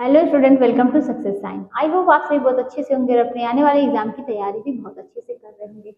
Hello student, welcome to success sign. I hope आप सभी बहुत अच्छे से होंगे और अपने आने वाले एग्जाम की तैयारी भी बहुत अच्छे से कर रहे होंगे।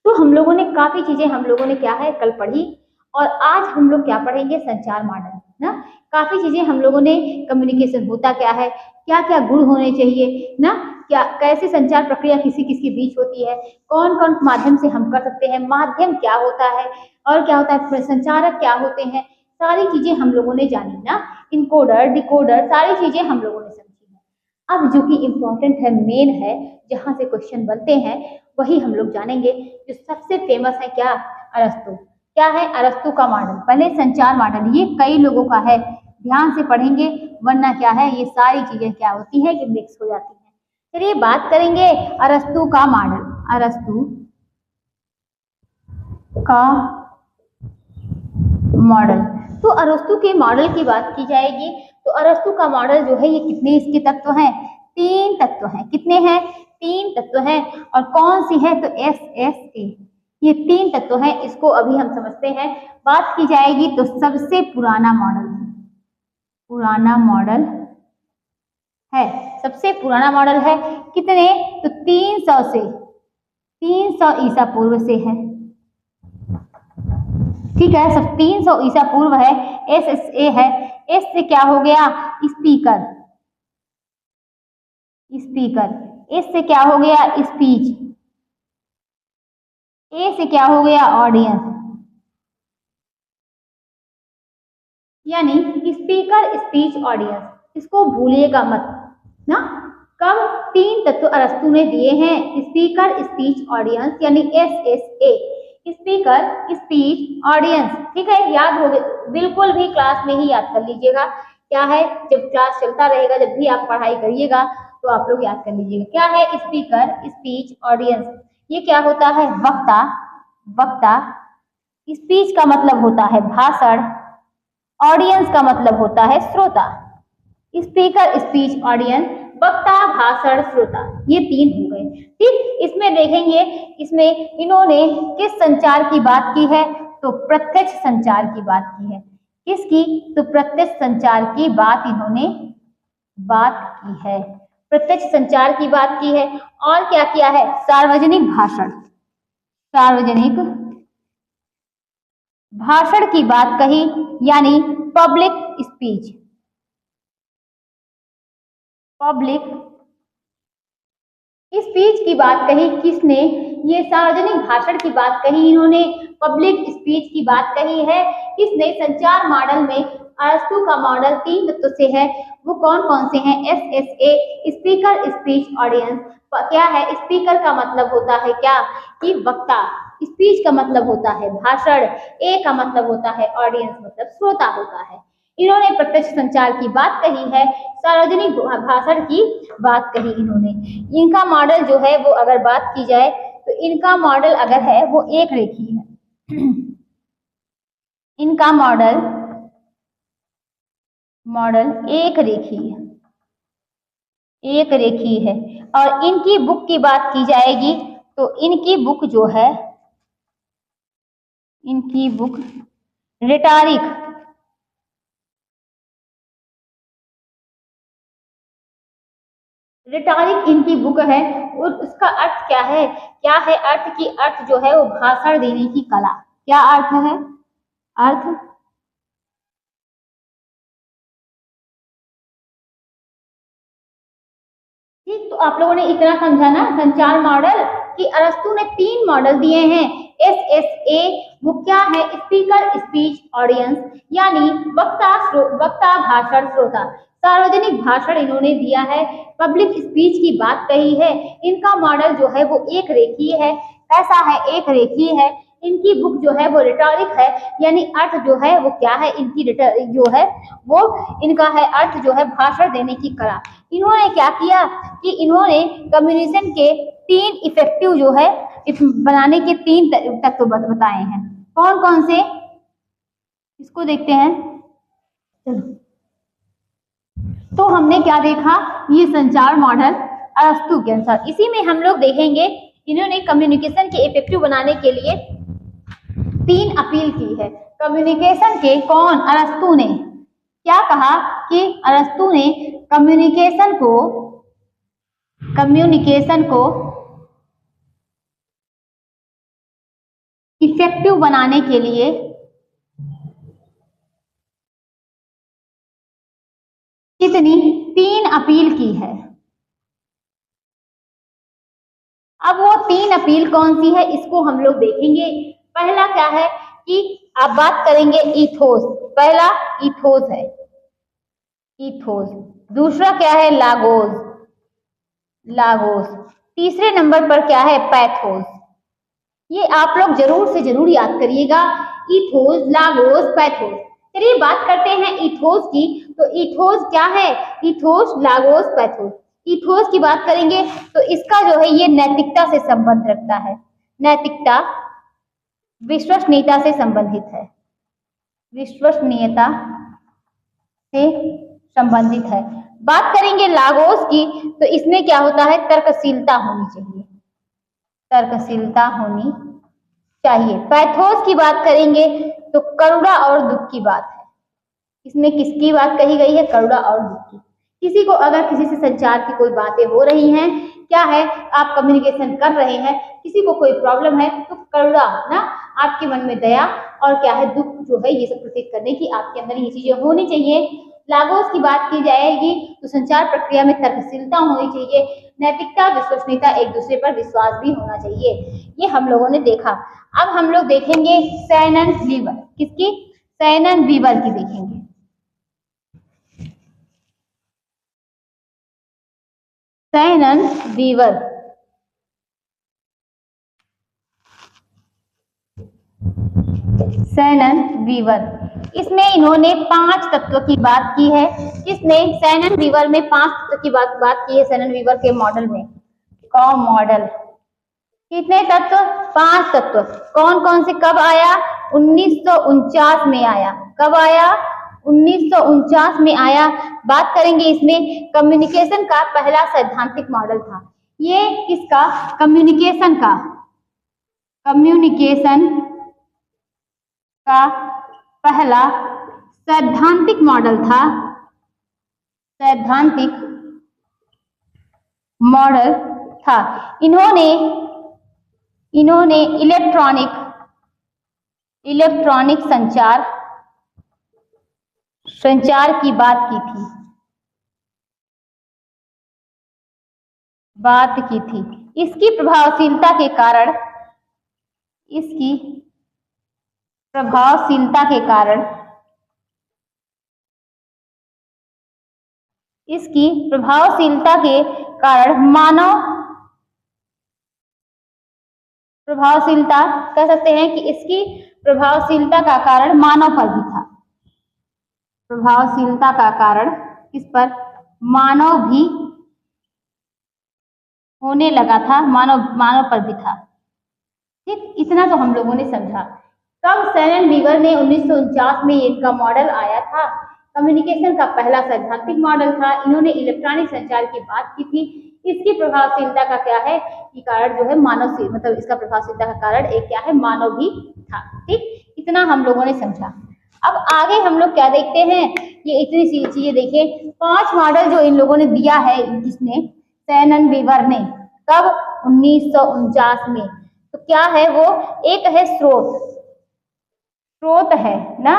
तो हम लोगों ने काफी चीजें क्या है कल पढ़ी, और आज हम लोग क्या पढ़ेंगे, संचार मॉडल ना। काफी चीजें हम लोगों ने, कम्युनिकेशन होता क्या है, क्या क्या गुण होने चाहिए ना, क्या कैसे संचार प्रक्रिया किसी किसके बीच होती है, कौन कौन माध्यम से हम कर सकते हैं, माध्यम क्या होता है और क्या होता है, संचारक क्या होते हैं, सारी चीजें हम लोगों ने जानी ना। इनकोडर डिकोडर सारी चीजें हम लोगों ने समझी है। अब जो कि इम्पोर्टेंट है, मेन है, जहां से क्वेश्चन बनते हैं, वही हम लोग जानेंगे। जो सबसे फेमस है क्या, अरस्तु। क्या है अरस्तु का मॉडल, पहले संचार मॉडल, ये कई लोगों का है, ध्यान से पढ़ेंगे, वरना क्या है ये सारी चीजें क्या होती है कि मिक्स हो जाती है। चलिए बात करेंगे अरस्तु का मॉडल। अरस्तु का मॉडल, तो अरस्तु के मॉडल की बात की जाएगी तो अरस्तु का मॉडल जो है ये कितने इसके तत्व हैं, 3 तत्व हैं। कितने हैं, 3 तत्व हैं। और कौन सी है, तो SSA, ये 3 तत्व हैं। इसको अभी हम समझते हैं। बात की जाएगी तो सबसे पुराना मॉडल है, सबसे पुराना मॉडल है। कितने, तो 300 ईसा पूर्व से है। ठीक है, सब 300 ईसा पूर्व है। SSA है। एस से क्या हो गया, स्पीकर। एस से क्या हो गया, स्पीच। ए से क्या हो गया, ऑडियंस। यानी स्पीकर, स्पीच, ऑडियंस, इसको भूलिएगा मत ना। कब 3 तत्व अरस्तु ने दिए हैं, स्पीकर, स्पीच, ऑडियंस, यानी SSA, स्पीकर, स्पीच, ऑडियंस। ठीक है, याद हो गया, बिल्कुल भी क्लास में ही याद कर लीजिएगा। क्या है, जब क्लास चलता रहेगा, जब भी आप पढ़ाई करिएगा तो आप लोग याद कर लीजिएगा। क्या है, स्पीकर, स्पीच, ऑडियंस। ये क्या होता है, वक्ता। स्पीच का मतलब होता है भाषण, ऑडियंस का मतलब होता है श्रोता। स्पीकर, स्पीच, ऑडियंस, वक्ता, भाषण, श्रोता, ये 3 हो गए। ठीक, इसमें देखेंगे, इसमें इन्होंने किस संचार की बात की है, तो प्रत्यक्ष संचार की बात की है। किसकी, तो प्रत्यक्ष संचार की बात इन्होंने बात की है, प्रत्यक्ष संचार की बात की है। और क्या किया है, सार्वजनिक भाषण की बात कही, यानी पब्लिक स्पीच की बात कही। किसने, ये सार्वजनिक भाषण की बात कही इन्होंने, पब्लिक स्पीच की बात कही है। किसने, संचार मॉडल में अरस्तु का मॉडल 3 तत्व से है। वो कौन कौन से हैं, SSA, स्पीकर, स्पीच, ऑडियंस। क्या है, स्पीकर का मतलब होता है क्या, कि वक्ता। स्पीच का मतलब होता है भाषण। ए का मतलब होता है ऑडियंस, मतलब श्रोता होता है। इन्होंने प्रत्यक्ष संचार की बात कही है, सार्वजनिक भाषण की बात कही इन्होंने। इनका मॉडल जो है वो अगर बात की जाए तो इनका मॉडल अगर है वो एक रेखीय है। इनका मॉडल एक रेखीय है। और इनकी बुक की बात की जाएगी तो इनकी बुक जो है, इनकी बुक रिटॉरिक इनकी बुक है। और उसका अर्थ क्या है, अर्थ की, अर्थ जो है वो भाषण देने की कला। क्या अर्थ है, अर्थ ठीक। तो आप लोगों ने इतना समझा ना संचार मॉडल, कि अरस्तु ने 3 मॉडल दिए हैं। SSA वो क्या है, स्पीकर, स्पीच, ऑडियंस, यानी वक्ता, भाषण, श्रोता। सार्वजनिक भाषण इन्होंने दिया है, पब्लिक स्पीच की बात कही है। इनका मॉडल जो है वो एक रेखीय है। कैसा है, एक रेखीय है। इनकी बुक जो है वो रिटॉरिक है, यानी अर्थ जो है वो क्या है, इनकी जो है वो इनका है अर्थ जो है भाषण देने की कला। इन्होंने क्या किया कि इन्होंने कम्युनिकेशन के 3 इफेक्टिव जो है बनाने के 3 तत्व बताए हैं। कौन कौन से, इसको देखते हैं। चलो, तो हमने क्या देखा, ये संचार मॉडल अरस्तु के अनुसार। इसी में हम लोग देखेंगे इन्होंने कम्युनिकेशन के इफेक्टिव बनाने के लिए 3 अपील की है। कम्युनिकेशन के कौन, अरस्तु ने क्या कहा कि अरस्तु ने कम्युनिकेशन को इफेक्टिव बनाने के लिए कितनी 3 अपील की है। अब वो 3 अपील कौन सी है इसको हम लोग देखेंगे। पहला क्या है कि आप बात करेंगे ईथोस, पहला ईथोस है, ईथोस। दूसरा क्या है लागोस, लागोस। तीसरे नंबर पर क्या है पैथोस। ये आप लोग जरूर से जरूर याद करिएगा, ईथोस, लागोस, पैथोस। चलिए बात करते हैं ईथोस की। तो ईथोस क्या है, ईथोस, लागोस, पैथोस। ईथोस की बात करेंगे तो इसका जो है ये नैतिकता से संबंध रखता है, नैतिकता विश्वसनीयता से संबंधित है, विश्वसनीयता से संबंधित है। बात करेंगे लागोस की तो इसमें क्या होता है तर्कशीलता होनी चाहिए, तर्कशीलता होनी चाहिए। पैथोस की बात करेंगे तो करुणा और दुख की बात है। इसमें किसकी बात कही गई है, करुणा और दुख की। किसी को अगर किसी से संचार की कोई बातें हो रही हैं, क्या है आप कम्युनिकेशन कर रहे हैं, किसी को कोई प्रॉब्लम है तो करुणा ना, आपके मन में दया और क्या है दुख जो है ये सब प्रतीत करने की आपके अंदर ये चीजें होनी चाहिए। लागोस की बात की जाएगी तो संचार प्रक्रिया में तर्कशीलता होनी चाहिए, नैतिकता, विश्वसनीयता, एक दूसरे पर विश्वास भी होना चाहिए। ये हम लोगों ने देखा। अब हम लोग देखेंगे सैनन वीवर, किसकी, सैनन वीवर की देखेंगे। सैनन वीवर, सैनन वीवर, इसमें इन्होंने 5 तत्व की बात की है। किसने, सैनन वीवर में 5 तत्व की बात की है। सैनन वीवर के मॉडल में, कॉ मॉडल, कितने तत्व, 5 तत्व। कौन कौन से कब आया, 1949 में आया। कब आया, 1949 में आया। बात करेंगे इसमें कम्युनिकेशन का पहला सैद्धांतिक मॉडल था। ये किसका, कम्युनिकेशन का, कम्युनिकेशन का पहला सैद्धांतिक मॉडल था, सैद्धांतिक मॉडल था। इन्होंने इलेक्ट्रॉनिक संचार की बात की थी। इसकी प्रभावशीलता के कारण, प्रभावशीलता कह सकते हैं कि इसकी प्रभावशीलता का कारण मानव पर भी था। प्रभावशीलता का कारण किस पर, मानव भी होने लगा था, मानव पर भी था। ठीक, इतना तो हम लोगों ने समझा। तब सैनन वीवर ने 1949 में इनका मॉडल आया था, कम्युनिकेशन का पहला सैद्धांतिक मॉडल था। इन्होंने इलेक्ट्रॉनिक संचार की बात की थी। इसकी प्रभावशीलता का क्या है कि कारण जो है मानव से, मतलब इसका प्रभावशीलता का कारण एक क्या है, मानव भी था। ठीक, इतना हम लोगों ने समझा। अब आगे हम लोग क्या देखते हैं, ये इतनी सी चीजें देखिए। 5 मॉडल जो इन लोगों ने दिया है, जिसने सैनन वीवर ने, कब, 1949 में। तो क्या है वो, एक है स्रोत है ना,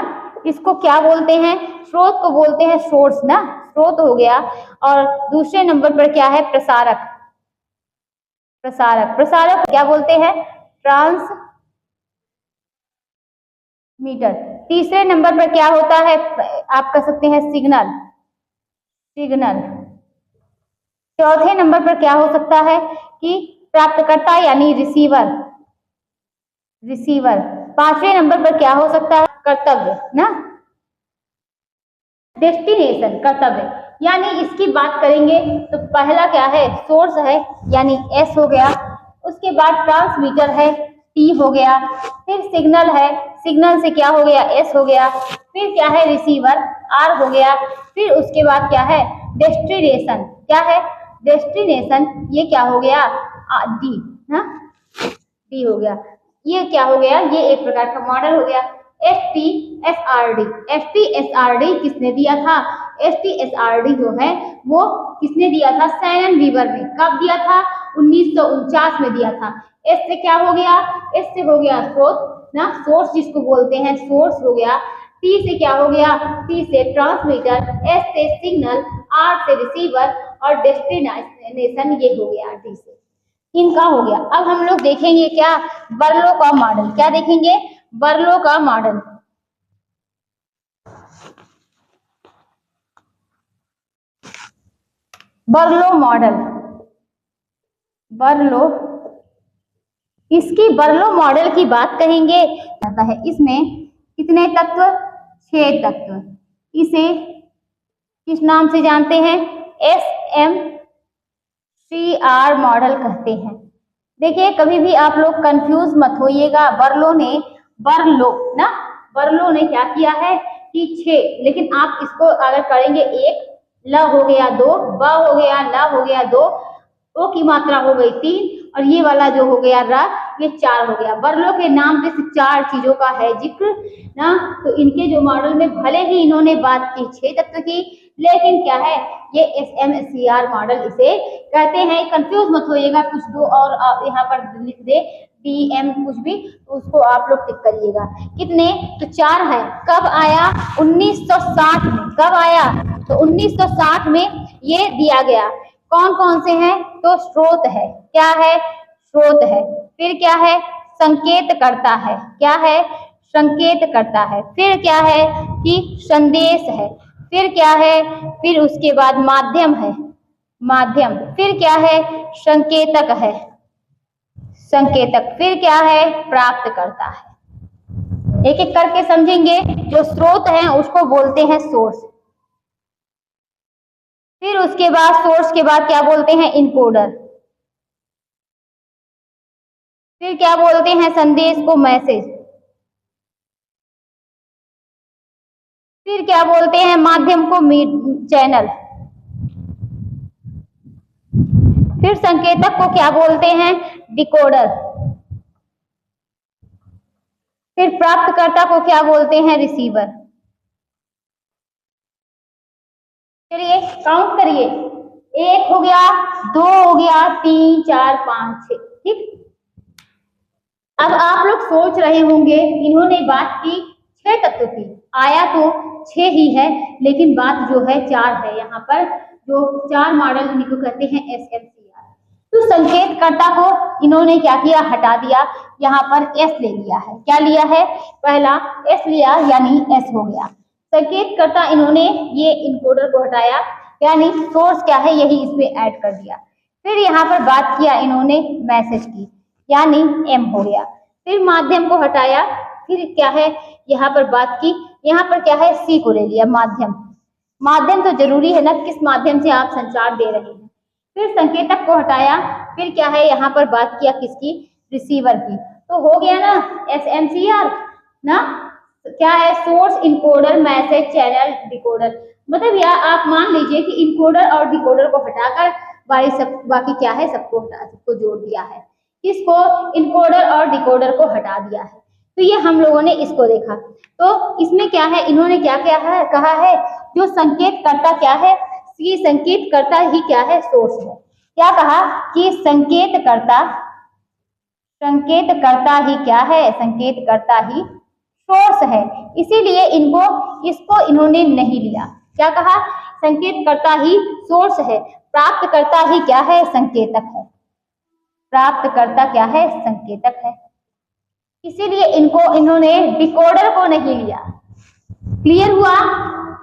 इसको क्या बोलते हैं, स्रोत को बोलते हैं सोर्स ना, स्रोत हो गया। और दूसरे नंबर पर क्या है, प्रसारक क्या बोलते हैं, ट्रांसमीटर। तीसरे नंबर पर क्या होता है, आप कह सकते हैं सिग्नल। चौथे नंबर पर क्या हो सकता है कि प्राप्तकर्ता यानी रिसीवर। 5वें नंबर पर क्या हो सकता है, कर्तव्य ना, डेस्टिनेशन, कर्तव्य। यानी इसकी बात करेंगे तो पहला क्या है, सोर्स है यानी एस हो गया। उसके बाद ट्रांसमीटर है, टी हो गया। फिर सिग्नल है, सिग्नल से क्या हो गया, एस हो गया। फिर क्या है, रिसीवर, आर हो गया। फिर उसके बाद क्या है, डेस्टिनेशन, क्या है, डेस्टिनेशन, ये क्या हो गया, डी ना, डी हो गया। ये क्या हो गया, ये एक प्रकार का मॉडल हो गया। STSRD। STSRD किसने दिया था? STSRD जो है वो किसने दिया था? सैनन वीवर ने। कब दिया था? 1949 में दिया था। एस से क्या हो गया? एस से हो गया स्रोत ना, सोर्स जिसको बोलते हैं, सोर्स हो गया। टी से क्या हो गया? टी से ट्रांसमीटर, एस से सिग्नल, आर से रिसीवर और डेस्टिनेशन ये हो गया डी से। इनका हो गया। अब हम लोग देखेंगे क्या? बर्लो का मॉडल। क्या देखेंगे? बर्लो का मॉडल। बर्लो मॉडल, बर्लो, इसकी बर्लो मॉडल की बात कहेंगे है। इसमें कितने तत्व? 6 तत्व। इसे किस नाम से जानते हैं? SMCR मॉडल कहते हैं। देखिए कभी भी आप लोग कंफ्यूज मत होइएगा। बर्लो ने क्या किया है कि 6, लेकिन आप इसको अगर करेंगे 1, ल हो गया 2, ब हो गया, ल हो गया 2, ओ की मात्रा हो गई 3 और ये वाला जो हो गया र, ये 4 हो गया। बर्लो के नाम पे सिर्फ 4 चीजों का है जिक्र ना। तो इनके जो मॉडल में भले ही इन्होंने बात की 6 तत्व की, लेकिन क्या है ये SMCR मॉडल इसे कहते हैं। कंफ्यूज मत होइएगा, कुछ दो और यहाँ पर लिख दे DM कुछ भी, तो उसको आप लोग टिक करिएगा। कितने? तो 4 है। कब आया? 1960 में। कब आया? तो 1960 में ये दिया गया। कौन कौन से हैं? तो स्रोत है। क्या है? स्रोत है। फिर क्या है? संकेत करता है। क्या है? संकेत करता है। फिर क्या है कि संदेश है। फिर क्या है? फिर उसके बाद माध्यम है, माध्यम। फिर क्या है? संकेतक है, संकेतक। फिर क्या है? प्राप्त करता है। एक एक करके समझेंगे। जो स्रोत है उसको बोलते हैं सोर्स। फिर उसके बाद सोर्स के बाद क्या बोलते हैं? इनकोडर। फिर क्या बोलते हैं? संदेश को मैसेज। फिर क्या बोलते हैं? माध्यम को चैनल। फिर संकेतक को क्या बोलते हैं? डिकोडर। फिर प्राप्तकर्ता को क्या बोलते हैं? रिसीवर। चलिए काउंट करिए। 1 हो गया, 2 हो गया, 3 4 5 6। ठीक। अब आप लोग सोच रहे होंगे इन्होंने बात की 6 तत्व की, आया तो 6 ही है, लेकिन बात जो है 4 है। यहाँ पर जो 4 मॉडल इनको कहते हैं SMCR। तो संकेतकर्ता को इन्होंने क्या किया? हटा दिया। यहाँ पर S ले लिया है। क्या लिया है? पहला S लिया, यानी S हो गया। संकेतकर्ता इन्होंने ये इनकोडर को हटाया, यानी सोर्स क्या है यही इसमें ऐड कर दिया। फिर यहाँ पर बात किया इन्होंने मैसेज की, यानी M हो गया। फिर माध्यम को हटाया। फिर क्या है? यहाँ पर बात की, यहाँ पर क्या है? C को ले लिया, माध्यम। माध्यम तो जरूरी है ना, किस माध्यम से आप संचार दे रहे हैं। फिर संकेतक को हटाया। फिर क्या है? यहाँ पर बात किया किसकी? रिसीवर की। तो हो गया ना SMCR ना। क्या है? Source, encoder, message, channel, decoder. मतलब या आप मान लीजिए कि इनकोडर और डिकोडर को हटाकर बाकी क्या है? सबको जोड़ दिया है। किसको? इनकोडर और डिकोडर को हटा दिया है। तो ये हम लोगों ने इसको देखा। तो इसमें क्या है? इन्होंने क्या क्या है कहा है? जो संकेतकर्ता क्या है? ये संकेतकर्ता ही क्या है? सोर्स है। क्या कहा? कि संकेतकर्ता ही क्या है? संकेतकर्ता ही सोर्स है। इसीलिए इसको इन्होंने नहीं लिया। क्या कहा? संकेतकर्ता ही सोर्स है, प्राप्तकर्ता ही क्या है? संकेतक है। प्राप्तकर्ता क्या है? संकेतक है। इसीलिए इन्होंने डिकोडर को नहीं लिया। क्लियर हुआ?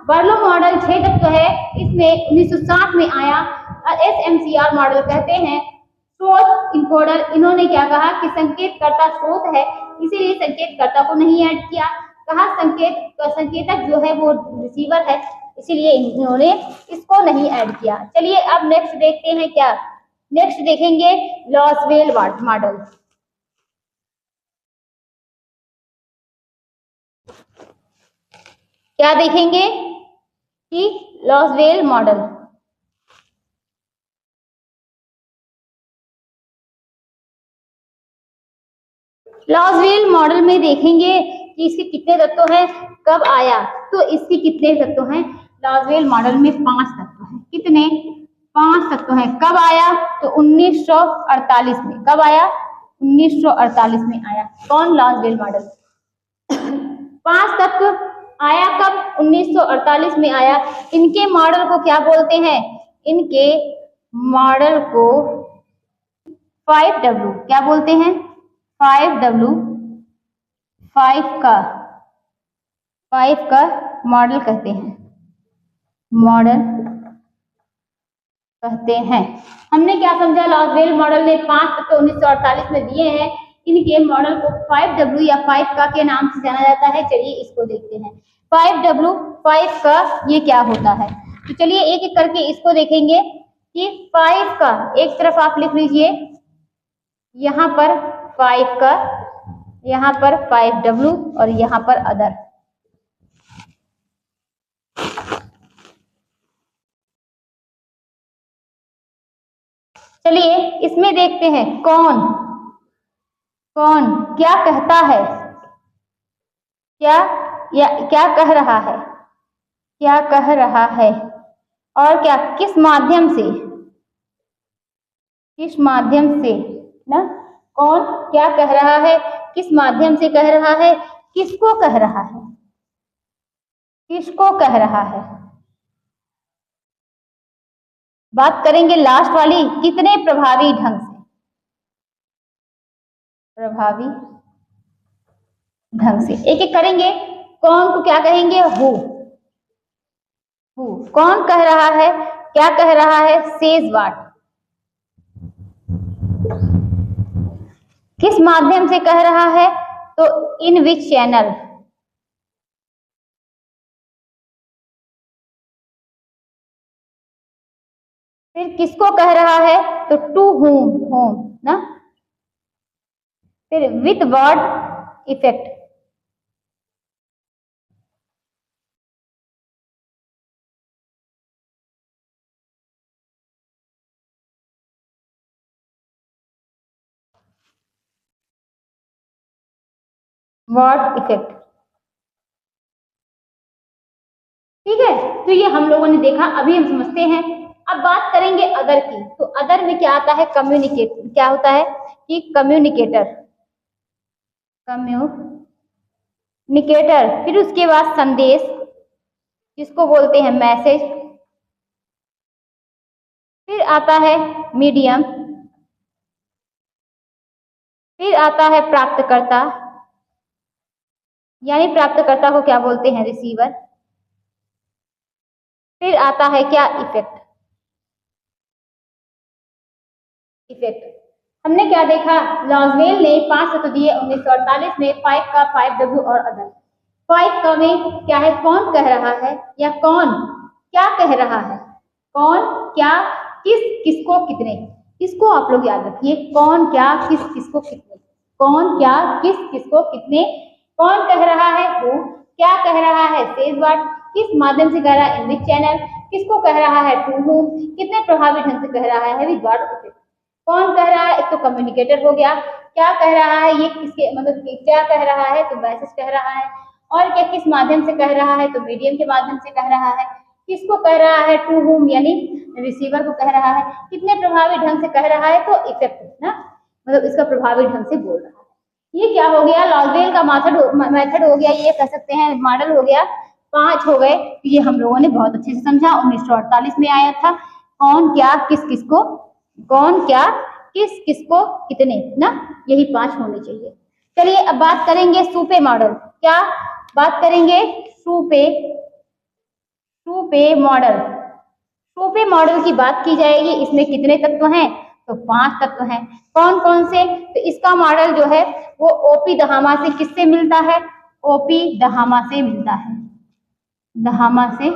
बर्लो मॉडल 6 तत्व है। इसमें 1960 में आया। SMCR मॉडल कहते हैं स्रोत, इनकोडर। इन्होंने क्या कहा कि संकेतकर्ता स्रोत है, इसीलिए संकेतकर्ता को नहीं ऐड किया। कहा संकेतक जो है वो रिसीवर है, इसीलिए इन्होंने इसको नहीं ऐड किया। चलिए अब नेक्स्ट देखते हैं। क्या नेक्स्ट देखेंगे? Lasswell model. क्या देखेंगे? कि लॉसवेल मॉडल। लॉसवेल मॉडल में देखेंगे कि इसके कितने तत्व हैं, कब आया, तो इसके कितने तत्व हैं, लाज़वेल मॉडल में 5 तत्व हैं। कितने, 5 तत्व हैं। कब आया, तो 1948 में। कब आया, 1948 में आया। कौन, लाज़वेल मॉडल। 5 तत्व आया कब, 1948 में आया। इनके मॉडल को क्या बोलते हैं, इनके मॉडल को 5W क्या बोलते हैं, 5W, 5 का मॉडल कहते हैं, मॉडल कहते हैं। हमने क्या समझा, लाज़वेल मॉडल ने 5 तत्व 1948 में दिए हैं। इनके मॉडल को 5W या 5 का के नाम से जाना जाता है। चलिए इसको देखते हैं। 5W, 5 का ये क्या होता है, तो चलिए एक एक करके इसको देखेंगे कि 5 का एक तरफ आप लिख लीजिए, यहाँ पर 5 का, यहाँ पर 5W और यहाँ पर अदर। चलिए इसमें देखते हैं कौन कौन क्या कहता है, क्या या क्या कह रहा है, क्या कह रहा है, और क्या किस माध्यम से, किस माध्यम से ना, कौन क्या कह रहा है, किस माध्यम से कह रहा है, किसको कह रहा है, किसको कह रहा है। बात करेंगे लास्ट वाली, कितने प्रभावी ढंग से, प्रभावी ढंग से। एक एक करेंगे। कौन को क्या कहेंगे, हु, कौन कह रहा है, क्या कह रहा है, सेज व्हाट, किस माध्यम से कह रहा है, तो इन विच चैनल, फिर किसको कह रहा है, तो टू होम ना, फिर with what effect, what effect. ठीक है, तो ये हम लोगों ने देखा, अभी हम समझते हैं। अब बात करेंगे अदर की, तो अदर में क्या आता है, कम्युनिकेट, क्या होता है कि कम्युनिकेटर, कम्युनिकेटर, फिर उसके बाद संदेश जिसको बोलते हैं मैसेज, फिर आता है मीडियम, फिर आता है प्राप्तकर्ता, यानी प्राप्तकर्ता को क्या बोलते हैं, रिसीवर, फिर आता है क्या, इफेक्ट, इफेक्ट। हमने क्या देखा, लाज़वेल ने 5 तत्व दिए 1948 में, 5 का 5W और अदर। 5 का में क्या है, कौन कह रहा है या कौन क्या कह रहा है, कौन क्या किस किसको कितने, इसको आप लोग याद रखिए, कौन क्या किस किसको कितने, कौन क्या किस किसको कितने, कौन कह रहा है, हु, क्या कह रहा है, सेज व्हाट, किस माध्यम से कह रहा है, इन विच चैनल, किसको कह रहा है, टू हुम, कितने प्रभावी ढंग से कह रहा है, विद व्हाट इफेक्ट। कौन कह रहा है, एक तो कम्युनिकेटर हो गया, क्या कह रहा है, ये किसके मतलब क्या कह रहा है, तो मैसेज कह रहा है, और क्या किस माध्यम से कह रहा है, तो मीडियम के माध्यम से कह रहा है, किसको कह रहा है, टू हुम यानी रिसीवर को कह रहा है, कितने प्रभावी ढंग से कह रहा है, तो इफेक्टिव ना, मतलब इसका प्रभावी ढंग से बोल रहा है। ये क्या हो गया, लाज़वेल का मेथड हो गया, ये कह सकते हैं मॉडल हो गया, 5 हो गए। तो ये हम लोगों ने बहुत अच्छे से समझा। 1948 में आया था, कौन क्या किस किसको, कौन क्या किस किसको कितने ना, यही 5 होने चाहिए। चलिए अब बात करेंगे सुपे मॉडल, क्या बात करेंगे, सुपे मॉडल। सुपे मॉडल की बात की जाएगी, इसमें कितने तत्व हैं, तो 5 तत्व हैं। कौन कौन से, तो इसका मॉडल जो है वो ओपी दहामा से किससे मिलता है, ओपी दहामा से मिलता है, दहामा से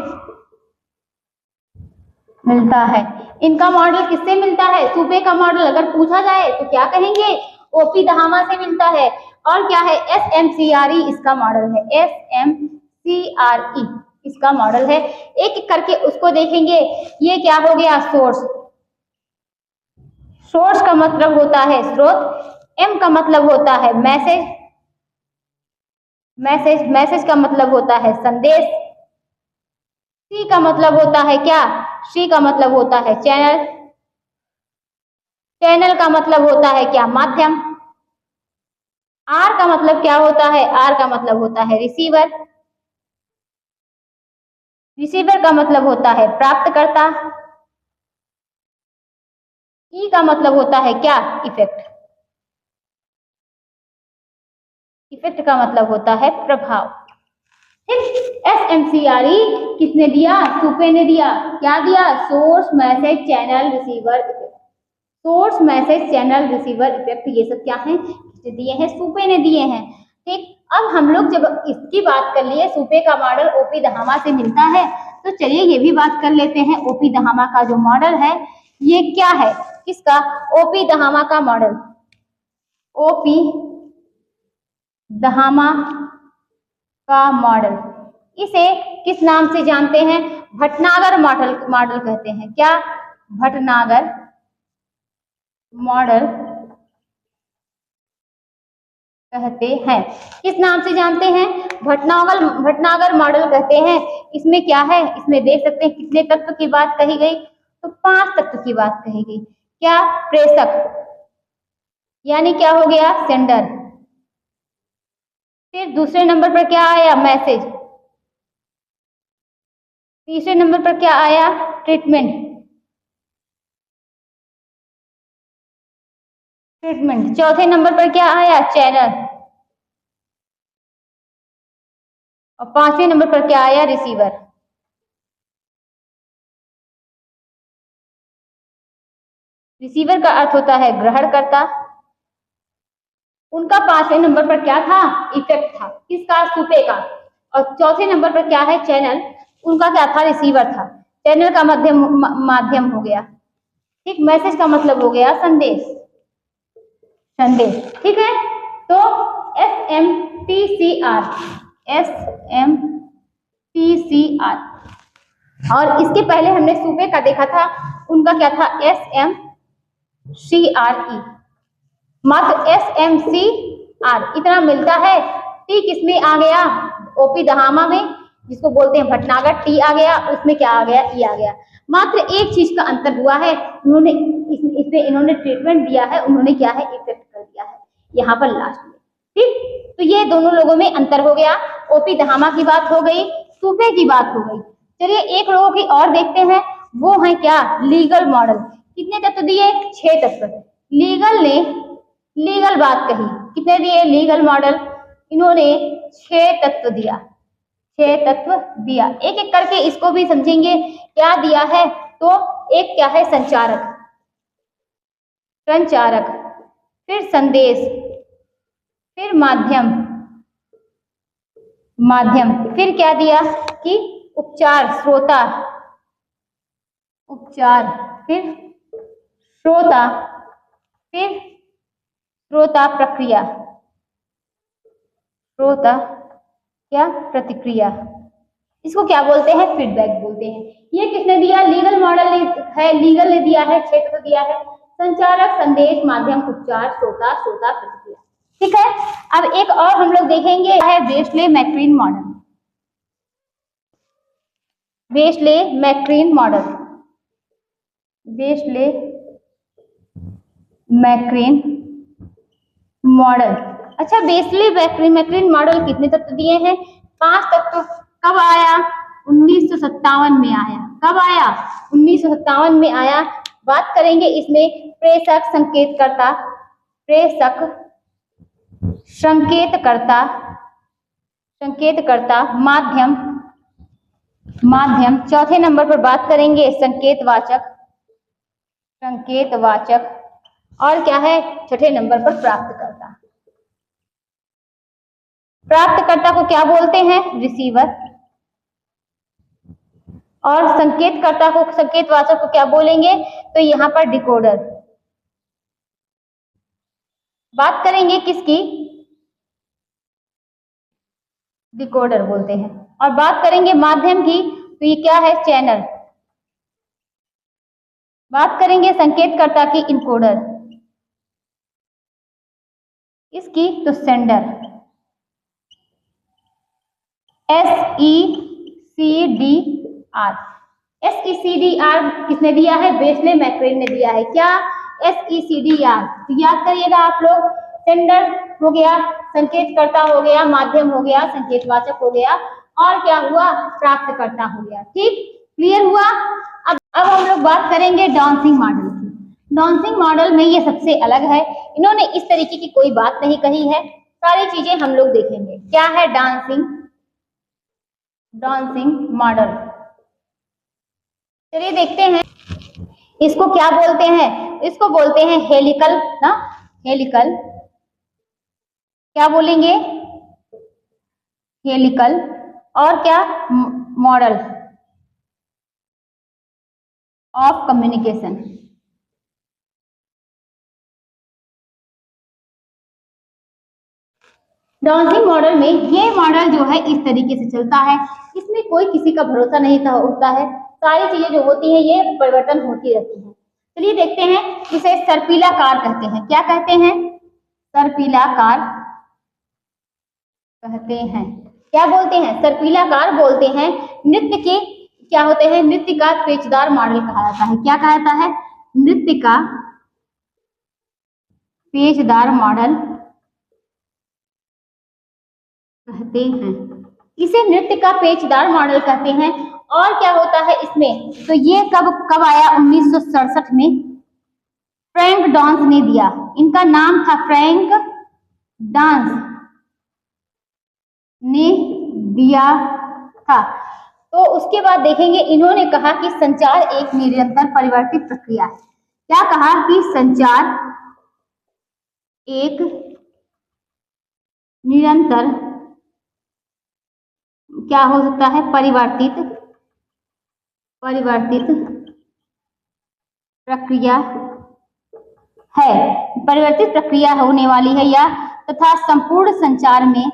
मिलता है। इनका मॉडल किससे मिलता है, सुपे का मॉडल अगर पूछा जाए तो क्या कहेंगे, ओपी दहामा से मिलता है। और क्या है, SMCRE इसका मॉडल है, SMCRE इसका मॉडल है। एक एक करके उसको देखेंगे। ये क्या हो गया, सोर्स, सोर्स का मतलब होता है स्रोत, M का मतलब होता है मैसेज, मैसेज, मैसेज का मतलब होता है संदेश। सी का मतलब होता है क्या? सी का मतलब होता है चैनल। चैनल का मतलब होता है क्या? माध्यम। आर का मतलब क्या होता है? आर का मतलब होता है रिसीवर। रिसीवर का मतलब होता है प्राप्तकर्ता। ई का मतलब होता है क्या? इफेक्ट। इफेक्ट का मतलब होता है प्रभाव। ठीक, SMCRE किसने दिया? सुपे ने दिया। क्या दिया? Source message channel receiver effect. Source message channel receiver effect, ये सब क्या है? किसने दिए हैं? सुपे ने दिए हैं। ठीक, अब हम लोग जब इसकी बात कर लिए, सुपे का मॉडल ओपी दहामा से मिलता है, तो चलिए ये भी बात कर लेते हैं ओपी दहामा का जो मॉडल है ये क्या है? किसका? ओपी दहामा का मॉडल। ओपी दहामा का मॉडल, इसे किस नाम से जानते हैं? भटनागर मॉडल, मॉडल कहते हैं। क्या? भटनागर मॉडल कहते हैं। किस नाम से जानते हैं? भटनागर, भटनागर मॉडल कहते हैं। इसमें क्या है? इसमें देख सकते हैं कितने तत्व की बात कही गई? तो 5 तत्व की बात कही गई। क्या? प्रेषक, यानी क्या हो गया? सेंडर। फिर दूसरे नंबर पर क्या आया? मैसेज। तीसरे नंबर पर क्या आया? ट्रीटमेंट। ट्रीटमेंट। चौथे नंबर पर क्या आया? चैनल। और 5वें नंबर पर क्या आया? रिसीवर। रिसीवर का अर्थ होता है ग्रहणकर्ता। उनका 5वें नंबर पर क्या था? इफेक्ट था। किसका? सुपे का। और चौथे नंबर पर क्या है? चैनल। उनका क्या था? रिसीवर था। चैनल का माध्यम हो गया। ठीक, मैसेज का मतलब हो गया संदेश। संदेश, ठीक है। तो SMPCR, SMPCR, और इसके पहले हमने सुबे का देखा था, उनका क्या था? SMCRE। मात्र SMCR इतना मिलता है। टी किसमें आ गया? ओपी दहामा में, जिसको बोलते हैं भटनागर, टी आ गया। उसमें क्या आ गया? ई आ गया। मात्र एक चीज का अंतर हुआ है, उन्होंने इसमें इन्होंने ट्रीटमेंट दिया है, उन्होंने क्या है? इफेक्ट कर दिया है यहाँ पर लास्ट में। ठीक, तो ये दोनों लोगों में अंतर हो गया। ओपी दहामा की बात हो गई, सुबे की बात हो गई। चलिए एक लोगों की और देखते हैं, वो है क्या? Legal model. कितने तत्व दिए? 6 तत्व। लीगल ने लीगल बात कही, कितने दिए? लीगल मॉडल इन्होंने 6 तत्व दिया। 6 तत्व दिया। एक एक करके इसको भी समझेंगे क्या दिया है। तो एक क्या है? संचारक। संचारक, फिर संदेश, फिर माध्यम। माध्यम, फिर क्या दिया कि उपचार, श्रोता। उपचार, फिर श्रोता, फिर श्रोता प्रक्रिया। श्रोता क्या? प्रतिक्रिया। इसको क्या बोलते हैं? फीडबैक बोलते हैं। ये किसने दिया? लीगल मॉडल है, लीगल ने दिया है, क्षेत्र दिया है। संचारक, संदेश, माध्यम, उपचार, श्रोता, श्रोता प्रतिक्रिया। ठीक है। अब एक और हम लोग देखेंगे है Westley MacLean model. Westley MacLean model. Westley MacLean model. अच्छा, वेस्ले मैक्रीन मॉडल कितने तत्व दिए हैं? 5 तत्व। कब आया? 1957 में आया। कब आया? 1957 में आया। बात करेंगे इसमें प्रेषक, संकेतकर्ता, प्रेषक, संकेतकर्ता, संकेतकर्ता, माध्यम, माध्यम। चौथे नंबर पर बात करेंगे संकेतवाचक, संकेतवाचक, और क्या है? छठे नंबर पर प्राप्तकर्ता। प्राप्तकर्ता को क्या बोलते हैं? रिसीवर। और संकेतकर्ता को, संकेतवाचक को क्या बोलेंगे? तो यहाँ पर डिकोडर। बात करेंगे किसकी? डिकोडर बोलते हैं। और बात करेंगे माध्यम की, तो ये क्या है? चैनल। बात करेंगे संकेतकर्ता की, इनकोडर। इसकी तो सेंडर। SECDR। SECDR किसने दिया है? वेस्ले मैक्रेन ने दिया है। क्या? SECDR। तो याद करिएगा आप लोग, सेंडर हो गया, संकेतकर्ता हो गया, माध्यम हो गया, संकेतवाचक हो गया, और क्या हुआ? प्राप्तकर्ता हो गया। ठीक, क्लियर हुआ? अब हम लोग बात करेंगे डांसिंग मॉडल की। डांसिंग मॉडल में ये सबसे अलग है, इन्होंने इस तरीके की कोई बात नहीं कही है, सारी चीजें हम लोग देखेंगे। क्या है डांसिंग मॉडल? चलिए देखते हैं। इसको क्या बोलते हैं? इसको बोलते हैं हेलिकल ना, हेलिकल। क्या बोलेंगे? हेलिकल। और क्या? Model of communication. Dancing model में ये मॉडल जो है इस तरीके से चलता है, इसमें कोई किसी का भरोसा नहीं होता है, सारी चीजें जो होती हैं ये परिवर्तन होती रहती है। चलिए देखते हैं, इसे सर्पिलाकार कहते हैं। क्या कहते हैं? सर्पिलाकार कहते हैं। क्या बोलते हैं? सर्पिलाकार बोलते हैं। नृत्य के क्या होते हैं? नृत्य का पेचदार मॉडल कहा जाता है। क्या कहा जाता है? नृत्य का पेचदार मॉडल कहते हैं। इसे नृत्य का पेचदार मॉडल कहते हैं। और क्या होता है इसमें? तो ये कब आया? 1967 में फ्रैंक डांस ने दिया। इनका नाम था फ्रैंक डांस ने दिया था। तो उसके बाद देखेंगे, इन्होंने कहा कि संचार एक निरंतर परिवर्तित प्रक्रिया है। क्या कहा? कि संचार एक निरंतर क्या हो सकता है? परिवर्तित प्रक्रिया है, परिवर्तित प्रक्रिया होने वाली है, या तथा संपूर्ण संचार में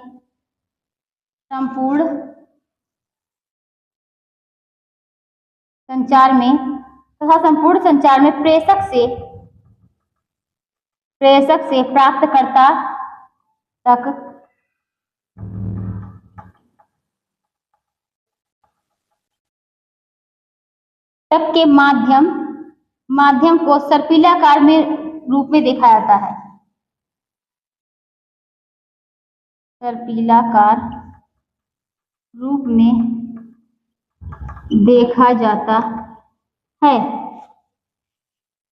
प्रेषक से प्राप्तकर्ता तक के माध्यम को सर्पिलाकार में रूप में देखा जाता है। सर्पिलाकार रूप में देखा जाता है।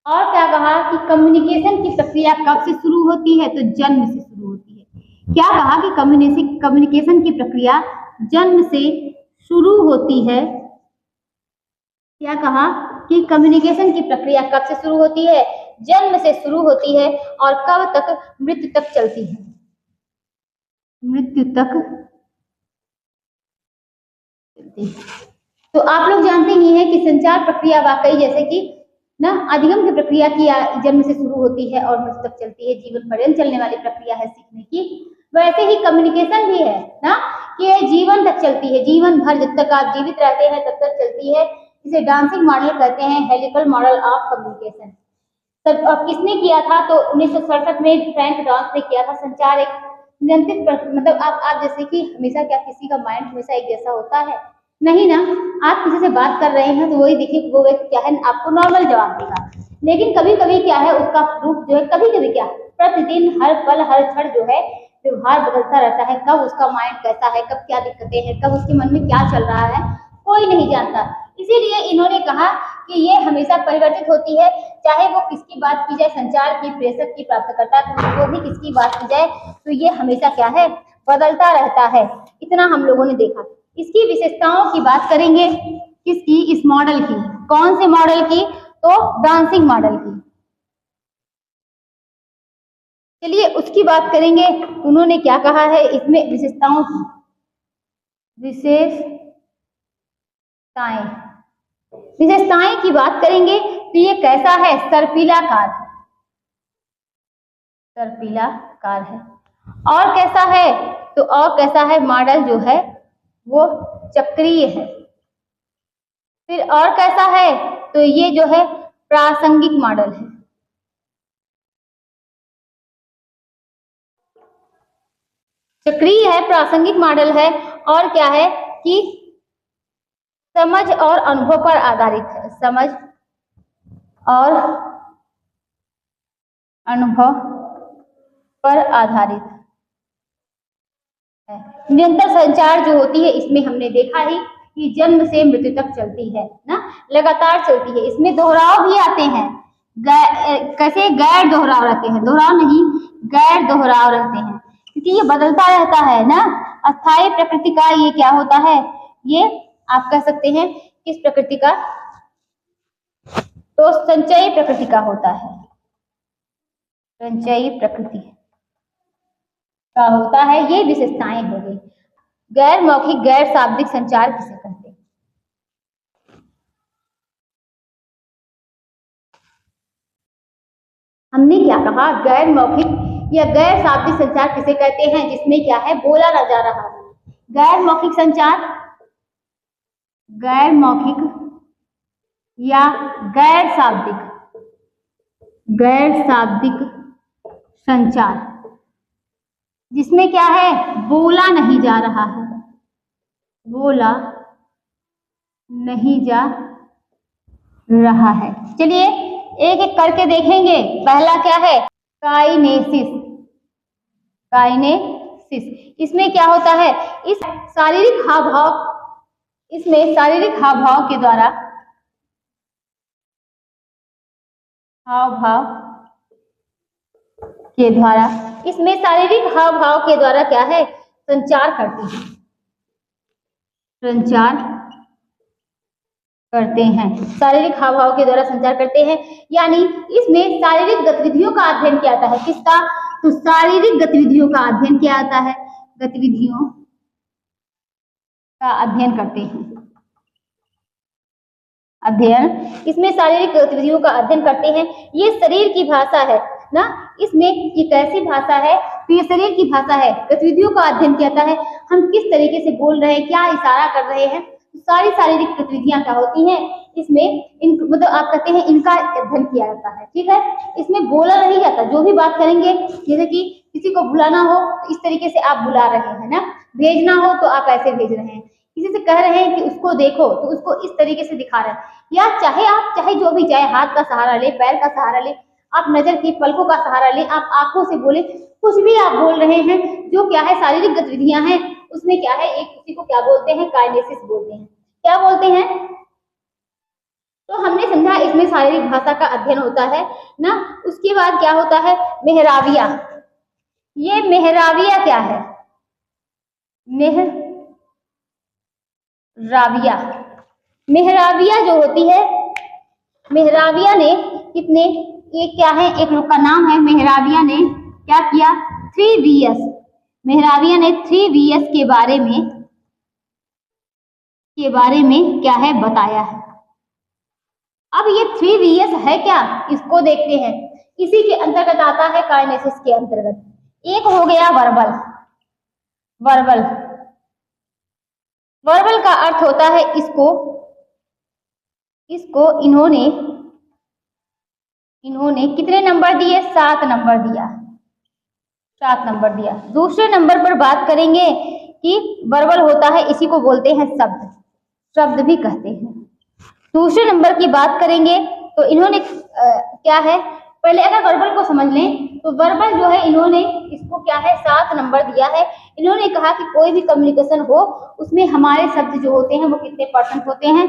और क्या कहा? कि कम्युनिकेशन की प्रक्रिया कब से शुरू होती है? तो जन्म से शुरू होती है। क्या कहा? कि कम्युनिकेशन की प्रक्रिया जन्म से शुरू होती है। क्या कहा? कि कम्युनिकेशन की प्रक्रिया कब से शुरू होती है? जन्म से शुरू होती है। और कब तक? मृत्यु तक चलती है। मृत्यु तक चलती है। तो आप लोग जानते ही हैं कि संचार प्रक्रिया वाकई जैसे कि ना अधिगम की प्रक्रिया की जन्म से शुरू होती है और मृत्यु तक चलती है, जीवन पर्यंत चलने वाली प्रक्रिया है सीखने की। वैसे ही कम्युनिकेशन भी है ना, कि ये जीवन तक चलती है, जीवन भर जब तक आप जीवित रहते हैं तब तक चलती है। इसे डांसिंग मॉडल कहते हैं, हेलिकल मॉडल ऑफ कम्युनिकेशन। तब किसने किया था? तो 1967 में फ्रैंक डांस ने किया था। संचार एक नियंत्रित मतलब आप जैसे कि हमेशा क्या किसी का माइंड हमेशा एक जैसा होता है? नहीं ना। आप किसी से बात कर रहे हैं तो वही देखिए, वो व्यक्ति क्या है आपको नॉर्मल जवाब देगा, लेकिन कभी कभी क्या है उसका रूप जो है, कभी कभी क्या प्रतिदिन हर पल हर क्षण जो है व्यवहार बदलता रहता है। कब उसका माइंड कैसा है, कब क्या दिक्कतें हैं, कब उसके मन में क्या चल रहा है, कोई नहीं जानता। इसीलिए इन्होंने कहा कि ये हमेशा परिवर्तित होती है, चाहे वो किसकी बात की जाए, संचार की, प्रेषक की, प्राप्तकर्ता की, जो भी किसकी बात की जाए, तो ये हमेशा क्या है? बदलता रहता है। इतना हम लोगों ने देखा। इसकी विशेषताओं की बात करेंगे, किसकी? इस मॉडल की। कौन से मॉडल की? तो डांसिंग मॉडल की। चलिए उसकी बात करेंगे, उन्होंने क्या कहा है इसमें विशेषताओं की। विशेषताएं की बात करेंगे तो ये कैसा है? सर्पिलाकार है। और कैसा है? तो और कैसा है? मॉडल जो है वो चक्रीय है। फिर और कैसा है? तो ये जो है प्रासंगिक मॉडल है। चक्रीय है, प्रासंगिक मॉडल है, और क्या है कि समझ और अनुभव पर आधारित है, समझ और अनुभव पर आधारित है। निरंतर संचार जो होती है इसमें हमने देखा ही कि जन्म से मृत्यु तक चलती है ना, लगातार चलती है। इसमें दोहराव भी आते हैं, कैसे गैर दोहराव रहते हैं, दोहराव नहीं गैर दोहराव रहते हैं, क्योंकि ये बदलता रहता है ना। अस्थायी प्रकृति का ये क्या होता है, ये आप कह सकते हैं किस प्रकृति का, तो संचयी प्रकृति का होता है, संचयी प्रकृति का होता है। ये विशेषताएं हो गई। गैर मौखिक गैर शाब्दिक संचार किसे कहते हैं? हमने क्या कहा, गैर मौखिक या गैर शाब्दिक संचार किसे कहते हैं, जिसमें क्या है बोला ना जा रहा है। गैर मौखिक संचार, गैर मौखिक या गैर शाब्दिक संचार जिसमें क्या है बोला नहीं जा रहा है, बोला नहीं जा रहा है। चलिए एक एक करके देखेंगे। पहला क्या है, काइनेसिस। काइनेसिस इसमें क्या होता है, इस शारीरिक हाव भाव, इसमें शारीरिक हाव भाव के द्वारा, हाव भाव के द्वारा, इसमें शारीरिक हाव भाव के द्वारा क्या है संचार करते हैं, संचार करते हैं, शारीरिक हाव भाव के द्वारा संचार करते हैं। यानी इसमें शारीरिक गतिविधियों का अध्ययन किया जाता है। किसका, तो शारीरिक गतिविधियों का अध्ययन किया जाता है, गतिविधियों का अध्ययन करते हैं, अध्ययन, इसमें शारीरिक गतिविधियों का अध्ययन करते हैं। ये शरीर की भाषा है ना, इसमें ये कैसी भाषा है, तो ये शरीर की भाषा है, गतिविधियों का अध्ययन किया जाता है। हम किस तरीके से बोल रहे हैं, क्या इशारा कर रहे हैं, सारी शारीरिक गतिविधियां क्या होती हैं इसमें, इन मतलब आप कहते हैं इनका अध्ययन किया जाता है। ठीक है, इसमें बोला नहीं जाता, जो भी बात करेंगे, जैसे कि किसी को बुलाना हो तो इस तरीके से आप बुला रहे हैं ना, भेजना हो तो आप ऐसे भेज रहे हैं, किसी से कह रहे हैं कि उसको देखो तो उसको इस तरीके से दिखा रहे हैं, या चाहे जो भी, चाहे हाथ का सहारा ले, पैर का सहारा ले, आप नजर की पलकों का सहारा ले, आप आंखों से बोले, कुछ भी आप बोल रहे हैं, जो क्या है शारीरिक गतिविधियां हैं, उसमें क्या है एक उसी को क्या बोलते हैं, काइनेसिस बोलते हैं। क्या बोलते हैं, तो हमने समझा इसमें शारीरिक भाषा का अध्ययन होता है ना। उसके बाद क्या होता है, मेहराबिया। ये मेहराबिया क्या है, मेहराबिया, मेहराबिया जो होती है, मेहराबिया ने कितने, ये क्या है, एक लोग का नाम है, मेहराबिया ने क्या किया, 3 Vs, मेहराबिया ने 3 Vs के बारे में क्या है बताया है। अब ये 3 Vs है क्या, इसको देखते हैं। इसी के अंतर्गत आता है, काइनेसिस के अंतर्गत। एक हो गया वर्बल, वर्बल, वर्बल का अर्थ होता है इसको इन्होंने कितने नंबर दिए, 7 नंबर दिया, 7 नंबर दिया। दूसरे नंबर पर बात करेंगे कि वर्बल होता है, इसी को बोलते हैं शब्द, शब्द भी कहते हैं। दूसरे नंबर की बात करेंगे तो इन्होंने क्या है, पहले अगर वर्बल को समझ लें तो वर्बल जो है, इन्होंने इसको क्या है 7 नंबर दिया है। इन्होंने कहा कि कोई भी कम्युनिकेशन हो उसमें हमारे शब्द जो होते हैं वो कितने परसेंट होते हैं,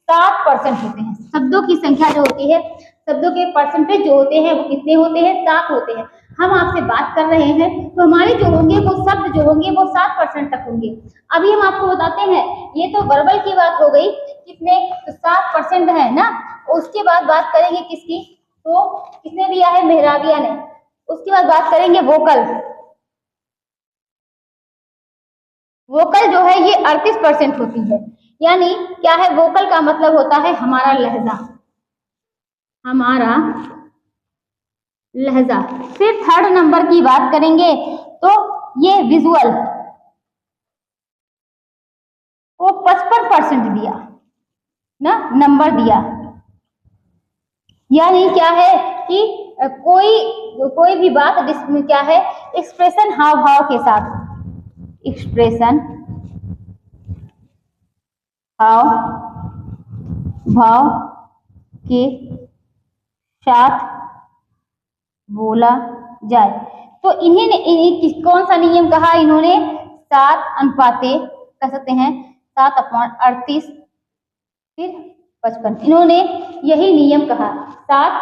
7% होते हैं। शब्दों की संख्या जो होती है, शब्दों के परसेंटेज जो होते हैं वो कितने होते हैं, 7 होते हैं। हम आपसे बात कर रहे हैं तो हमारे जो होंगे वो शब्द जो होंगे वो 7% तक होंगे। अभी हम आपको बताते हैं, ये तो वर्बल की बात हो गई, कितने, तो 7% है ना। उसके बाद बात करेंगे किसकी, तो किसने दिया है, मेहराबिया ने। उसके बाद बात करेंगे वोकल, वोकल जो है ये 38% होती है। यानी क्या है, वोकल का मतलब होता है हमारा लहजा, हमारा लहजा। फिर थर्ड नंबर की बात करेंगे तो ये विजुअल को 55% दिया ना, नंबर दिया। यानी क्या है कि कोई भी बात क्या है, एक्सप्रेशन हाव भाव के साथ, एक्सप्रेशन हाव भाव के साथ बोला जाए। तो कौन सा नियम कहा इन्होंने? 7 कह सकते हैं 7/38 फिर 55, इन्होंने यही नियम कहा। 7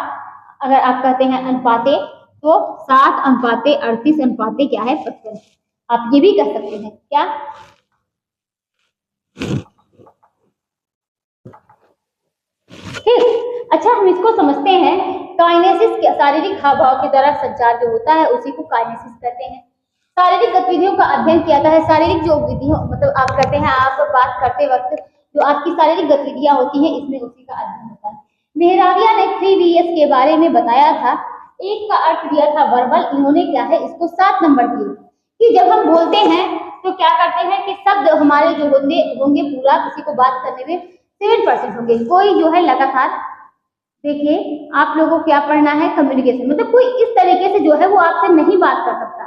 अगर आप कहते हैं अनुपाते तो 7/38 क्या है 55। आप ये भी कह सकते हैं क्या? ठीक, अच्छा हम इसको समझते हैं। काइनेसिस शारीरिक हाव भाव के द्वारा संचार जो होता है उसी को काइनेसिस कहते हैं। शारीरिक गतिविधियों का अध्ययन किया जाता है। शारीरिक जो विधियों मतलब आप करते हैं, आप बात करते वक्त जो आपकी शारीरिक गतिविधियां होती हैं इसमें उसी का अध्ययन होता है। मेहराबिया ने 3V's के बारे में बताया था। एक का अर्थ दिया था वर्बल, इन्होंने क्या है इसको 7 नंबर दिए कि जब हम बोलते हैं तो क्या करते हैं कि शब्द हमारे जो होंगे पूरा किसी को बात करने में 7% होंगे। कोई जो है लगातार देखिए आप लोगों को क्या पढ़ना है कम्युनिकेशन, मतलब कोई इस तरीके से जो है वो आपसे नहीं बात कर सकता।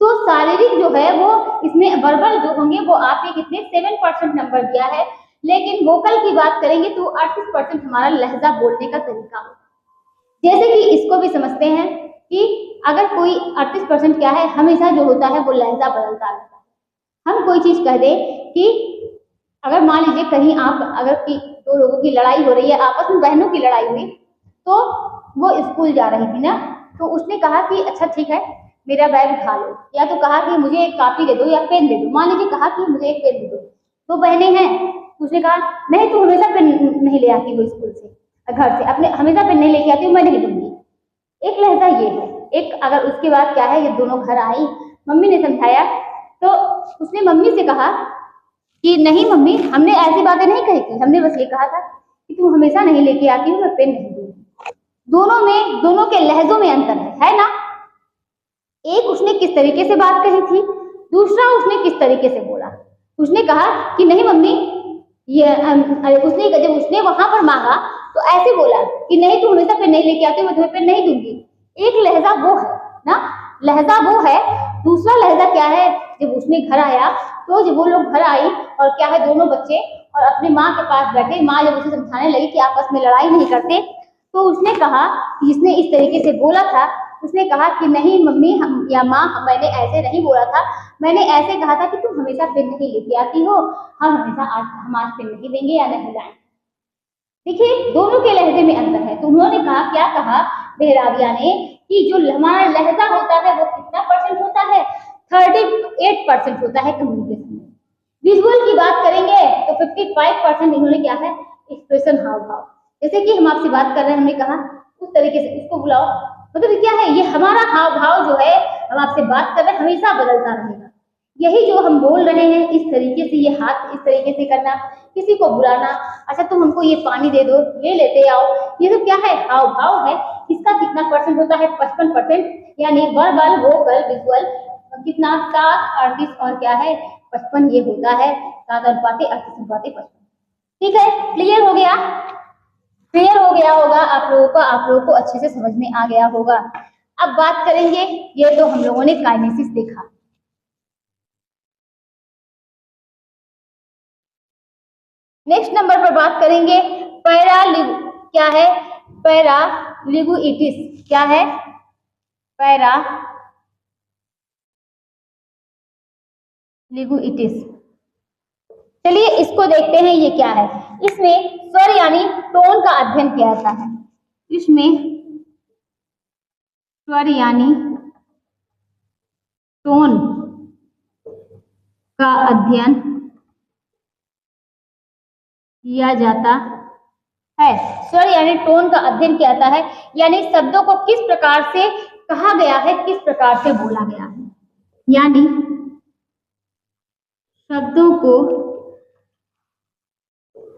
तो शारीरिक जो है वो इसमें वर्बल जो होंगे वो आपके कितने 7% नंबर दिया है। लेकिन वोकल की बात करेंगे तो 38% हमारा लहजा बोलने का तरीका होगा। जैसे कि इसको भी समझते हैं कि अगर कोई 38% क्या है हमेशा जो होता है वो लहजा बदलता रहता है। हम कोई चीज कह दें कि अगर मान लीजिए कहीं आप अगर कि 2 लोगों की लड़ाई हो रही है, आपस में बहनों की लड़ाई हुई, तो वो स्कूल जा रही थी ना, तो उसने कहा कि अच्छा ठीक है मेरा बैग उठा लो, या तो कहा कि मुझे एक कॉपी दे दो या पेन दे दो। मान लीजिए कहा कि मुझे एक पेन दे दो, 2 बहनें हैं, उसने कहा नहीं तू हमेशा पेन नहीं ले आती हो स्कूल से, घर से अपने हमेशा पेन नहीं लेके आती हूँ, मैं नहीं दूंगी। एक लहजा ये है। एक अगर उसके बाद क्या है ये दोनों घर आई, मम्मी ने समझाया तो उसने मम्मी से कहा कि नहीं मम्मी हमने ऐसी बातें नहीं कही थी, हमने बस ये कहा था कि तुम हमेशा नहीं लेके आती हो, मैं पेन नहीं दूंगी। दोनों के लहजों में अंतर है ना। एक उसने किस तरीके से बात कही थी, दूसरा उसने किस तरीके से बोला। उसने कहा कि नहीं मम्मी ये उसने जब उसने वहां पर मांगा तो ऐसे बोला कि नहीं तू हमेशा पेन नहीं लेके आती, मैं तुम्हें पेन नहीं दूंगी। एक लहजा वो है ना, लहजा वो है। दूसरा लहजा क्या है, जब उसने घर आया तो जब वो लोग घर आई और क्या है दोनों बच्चे और अपनी माँ के पास बैठे, माँ जब उसे समझाने लगी कि आपस में लड़ाई नहीं करते, तो उसने कहा, जिसने इस तरीके से बोला था उसने कहा कि नहीं मम्मी हम या माँ मैंने ऐसे नहीं बोला था, मैंने ऐसे कहा था कि तुम हमेशा पेन नहीं लेके आती हो, हम आज पेन नहीं देंगे या नहीं लाएंगे। देखिए दोनों के लहजे में अंतर है। तो उन्होंने कहा क्या कहा बेहराबिया ने कि जो हमारा लहजा होता है वो कितना परसेंट होता है 38% होता है कम्युनिकेशन में। विजुअल की बात करेंगे तो 55% इन्होंने क्या है एक्सप्रेशन हाव भाव। जैसे कि हम आपसे बात कर रहे हैं, हमने कहा उस तरीके से इसको बुलाओ, मतलब क्या है ये हमारा हाव भाव जो है हम आपसे बात कर रहे हैं हमेशा बदलता रहेगा। यही जो हम बोल रहे हैं इस तरीके से, ये हाथ इस तरीके से करना, किसी को बुलाना, अच्छा तुम हमको ये पानी दे दो, ये लेते आओ, ये सब क्या है हाव भाव है। इसका कितना परसेंट होता है 55%, यानी वर्बल वोकल विजुअल कितना 7/38 और क्या है 55 ये होता है 7/38/55। ठीक है, क्लियर हो गया? क्लियर हो गया होगा आप लोगों को अच्छे से समझ में आ गया होगा। अब बात करेंगे, ये तो हम लोगों ने काइनेसिस देखा। नेक्स्ट नंबर पर बात करेंगे क्या है पैरालिंगुइटिस। क्या है पैरालिंगुइटिस। चलिए इसको देखते हैं ये क्या है। इसमें स्वर यानी टोन का अध्ययन किया जाता है। इसमें स्वर यानी टोन का अध्ययन किया जाता है। स्वर यानी टोन का अध्ययन किया जाता है, यानी शब्दों को किस प्रकार से कहा गया है, किस प्रकार से बोला गया है, यानी शब्दों को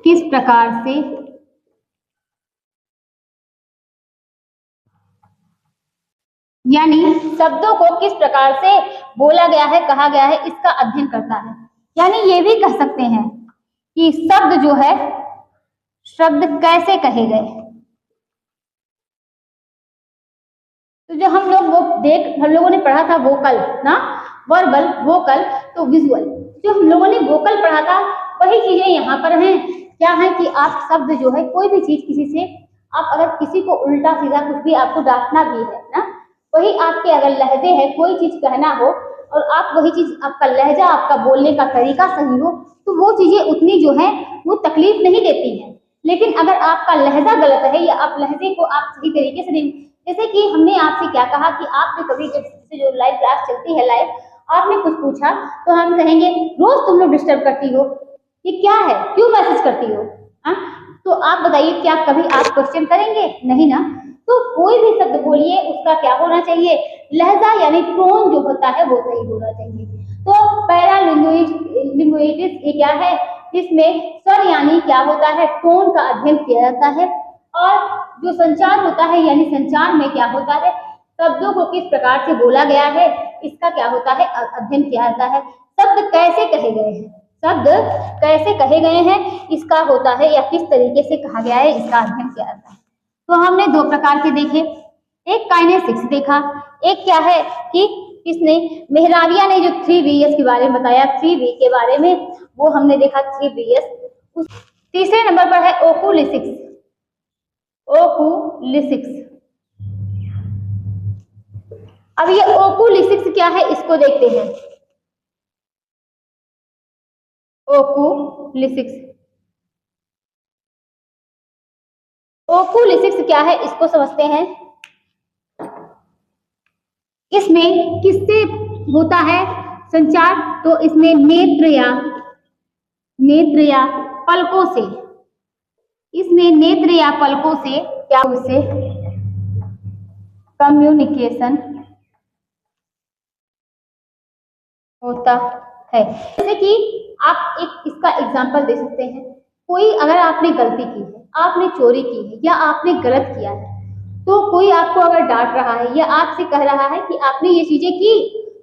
किस प्रकार से बोला गया है, कहा गया है, इसका अध्ययन करता है। यानी ये भी कह सकते हैं कि शब्द जो है शब्द कैसे कहे गए। तो जो हम लोगों ने पढ़ा था वोकल ना, वर्बल वोकल, तो विजुअल, जो हम लोगों ने वोकल पढ़ा था वही चीजें यहाँ पर हैं। क्या है कि आप शब्द जो है कोई भी चीज किसी से, आप अगर किसी को उल्टा सीधा कुछ भी आपको डांटना भी है ना, वही आपके अगर लहजे है कोई चीज कहना हो और आप वही चीज, आपका लहजा, आपका बोलने का तरीका सही हो, तो वो चीजें उतनी जो है वो तकलीफ नहीं देती है। लेकिन अगर आपका लहजा गलत है या आप लहजे को आप सही तरीके से नहीं, जैसे कि हमने आपसे क्या कहा कि आपने कभी जब जो लाइव क्लास चलती है लाइव, आपने कुछ पूछा तो हम कहेंगे रोज तुम लोग डिस्टर्ब करती हो, ये क्या है, क्यों मैसेज करती हो, हाँ? तो आप बताइए क्या कभी आप क्वेश्चन करेंगे? नहीं ना। तो कोई भी शब्द बोलिए उसका क्या होना चाहिए, लहजा यानी टोन जो होता है वो सही होना चाहिए। तो पैरालिंग्विस्टिक्स ये क्या है, जिसमें स्वर यानी क्या होता है, टोन का अध्ययन किया जाता है। और जो संचार होता है यानी संचार में क्या होता है, शब्दों को किस प्रकार से बोला गया है इसका क्या होता है, अध्ययन किया जाता है। शब्द कैसे कहे गए हैं, शब्द कैसे कहे गए हैं इसका होता है, या किस तरीके से कहा गया है इसका अध्ययन किया जाता है। तो हमने दो प्रकार के देखे, एक काइनेसिक्स देखा, एक क्या है कि इसने मेहराबिया ने जो 3V's के बारे में बताया, 3V के बारे में, वो हमने देखा 3V's। तीसरे नंबर पर है ओकुलिसिक्स। ओकुलिसिक्स, अब ये ओकुलिसिक्स क्या है इसको देखते हैं। ओकुलिसिक्स, ओकुलिसिक्स क्या है इसको समझते हैं। इसमें किससे होता है संचार, तो इसमें नेत्र या पलकों से, इसमें नेत्र या पलकों से क्या, उससे कम्युनिकेशन होता है। जैसे कि आप एक इसका एग्जांपल दे सकते हैं, कोई अगर आपने गलती की है, आपने चोरी की है या आपने गलत किया है, तो कोई आपको अगर डांट रहा है या आपसे कह रहा है कि आपने ये चीजें की,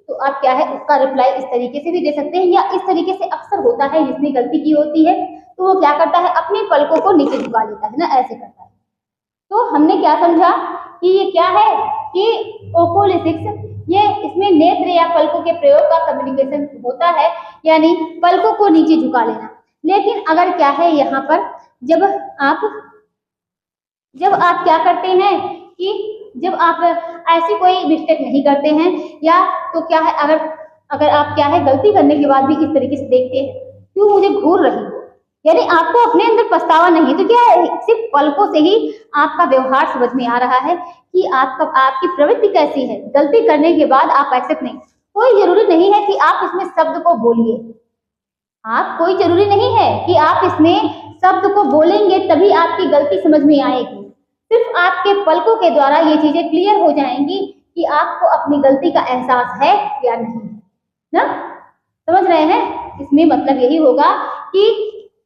तो आप क्या है उसका रिप्लाई इस तरीके से भी दे सकते हैं, या इस तरीके से अक्सर होता है जिसने गलती की होती है तो वो क्या करता है, अपने पलकों को नीचे झुका लेता है ना, ऐसे करता है। तो हमने क्या समझा कि ये क्या है कि ओकुलिसिक्स, ये इसमें नेत्र या पलकों के प्रयोग का कम्युनिकेशन होता है, यानी पलकों को नीचे झुका लेना। लेकिन अगर क्या है यहाँ पर, जब आप क्या करते हैं कि जब आप ऐसी कोई मिस्टेक नहीं करते हैं, या तो क्या है अगर आप क्या है गलती करने के बाद भी इस तरीके से देखते हैं, क्यों मुझे घूर रही हो, यानी आपको अपने अंदर पछतावा नहीं, तो क्या है सिर्फ पलकों से ही आपका व्यवहार समझ में आ रहा है कि आपकी प्रवृत्ति कैसी है। गलती करने के बाद आप एक्सेप्ट नहीं, कोई जरूरी नहीं है कि आप इसमें शब्द को बोलिए, कोई जरूरी नहीं है कि आप इसमें शब्द को बोलेंगे तभी आपकी गलती समझ में आएगी। सिर्फ आपके पलकों के द्वारा ये चीजें क्लियर हो जाएंगी कि आपको अपनी गलती का एहसास है या नहीं, ना समझ रहे हैं। इसमें मतलब यही होगा कि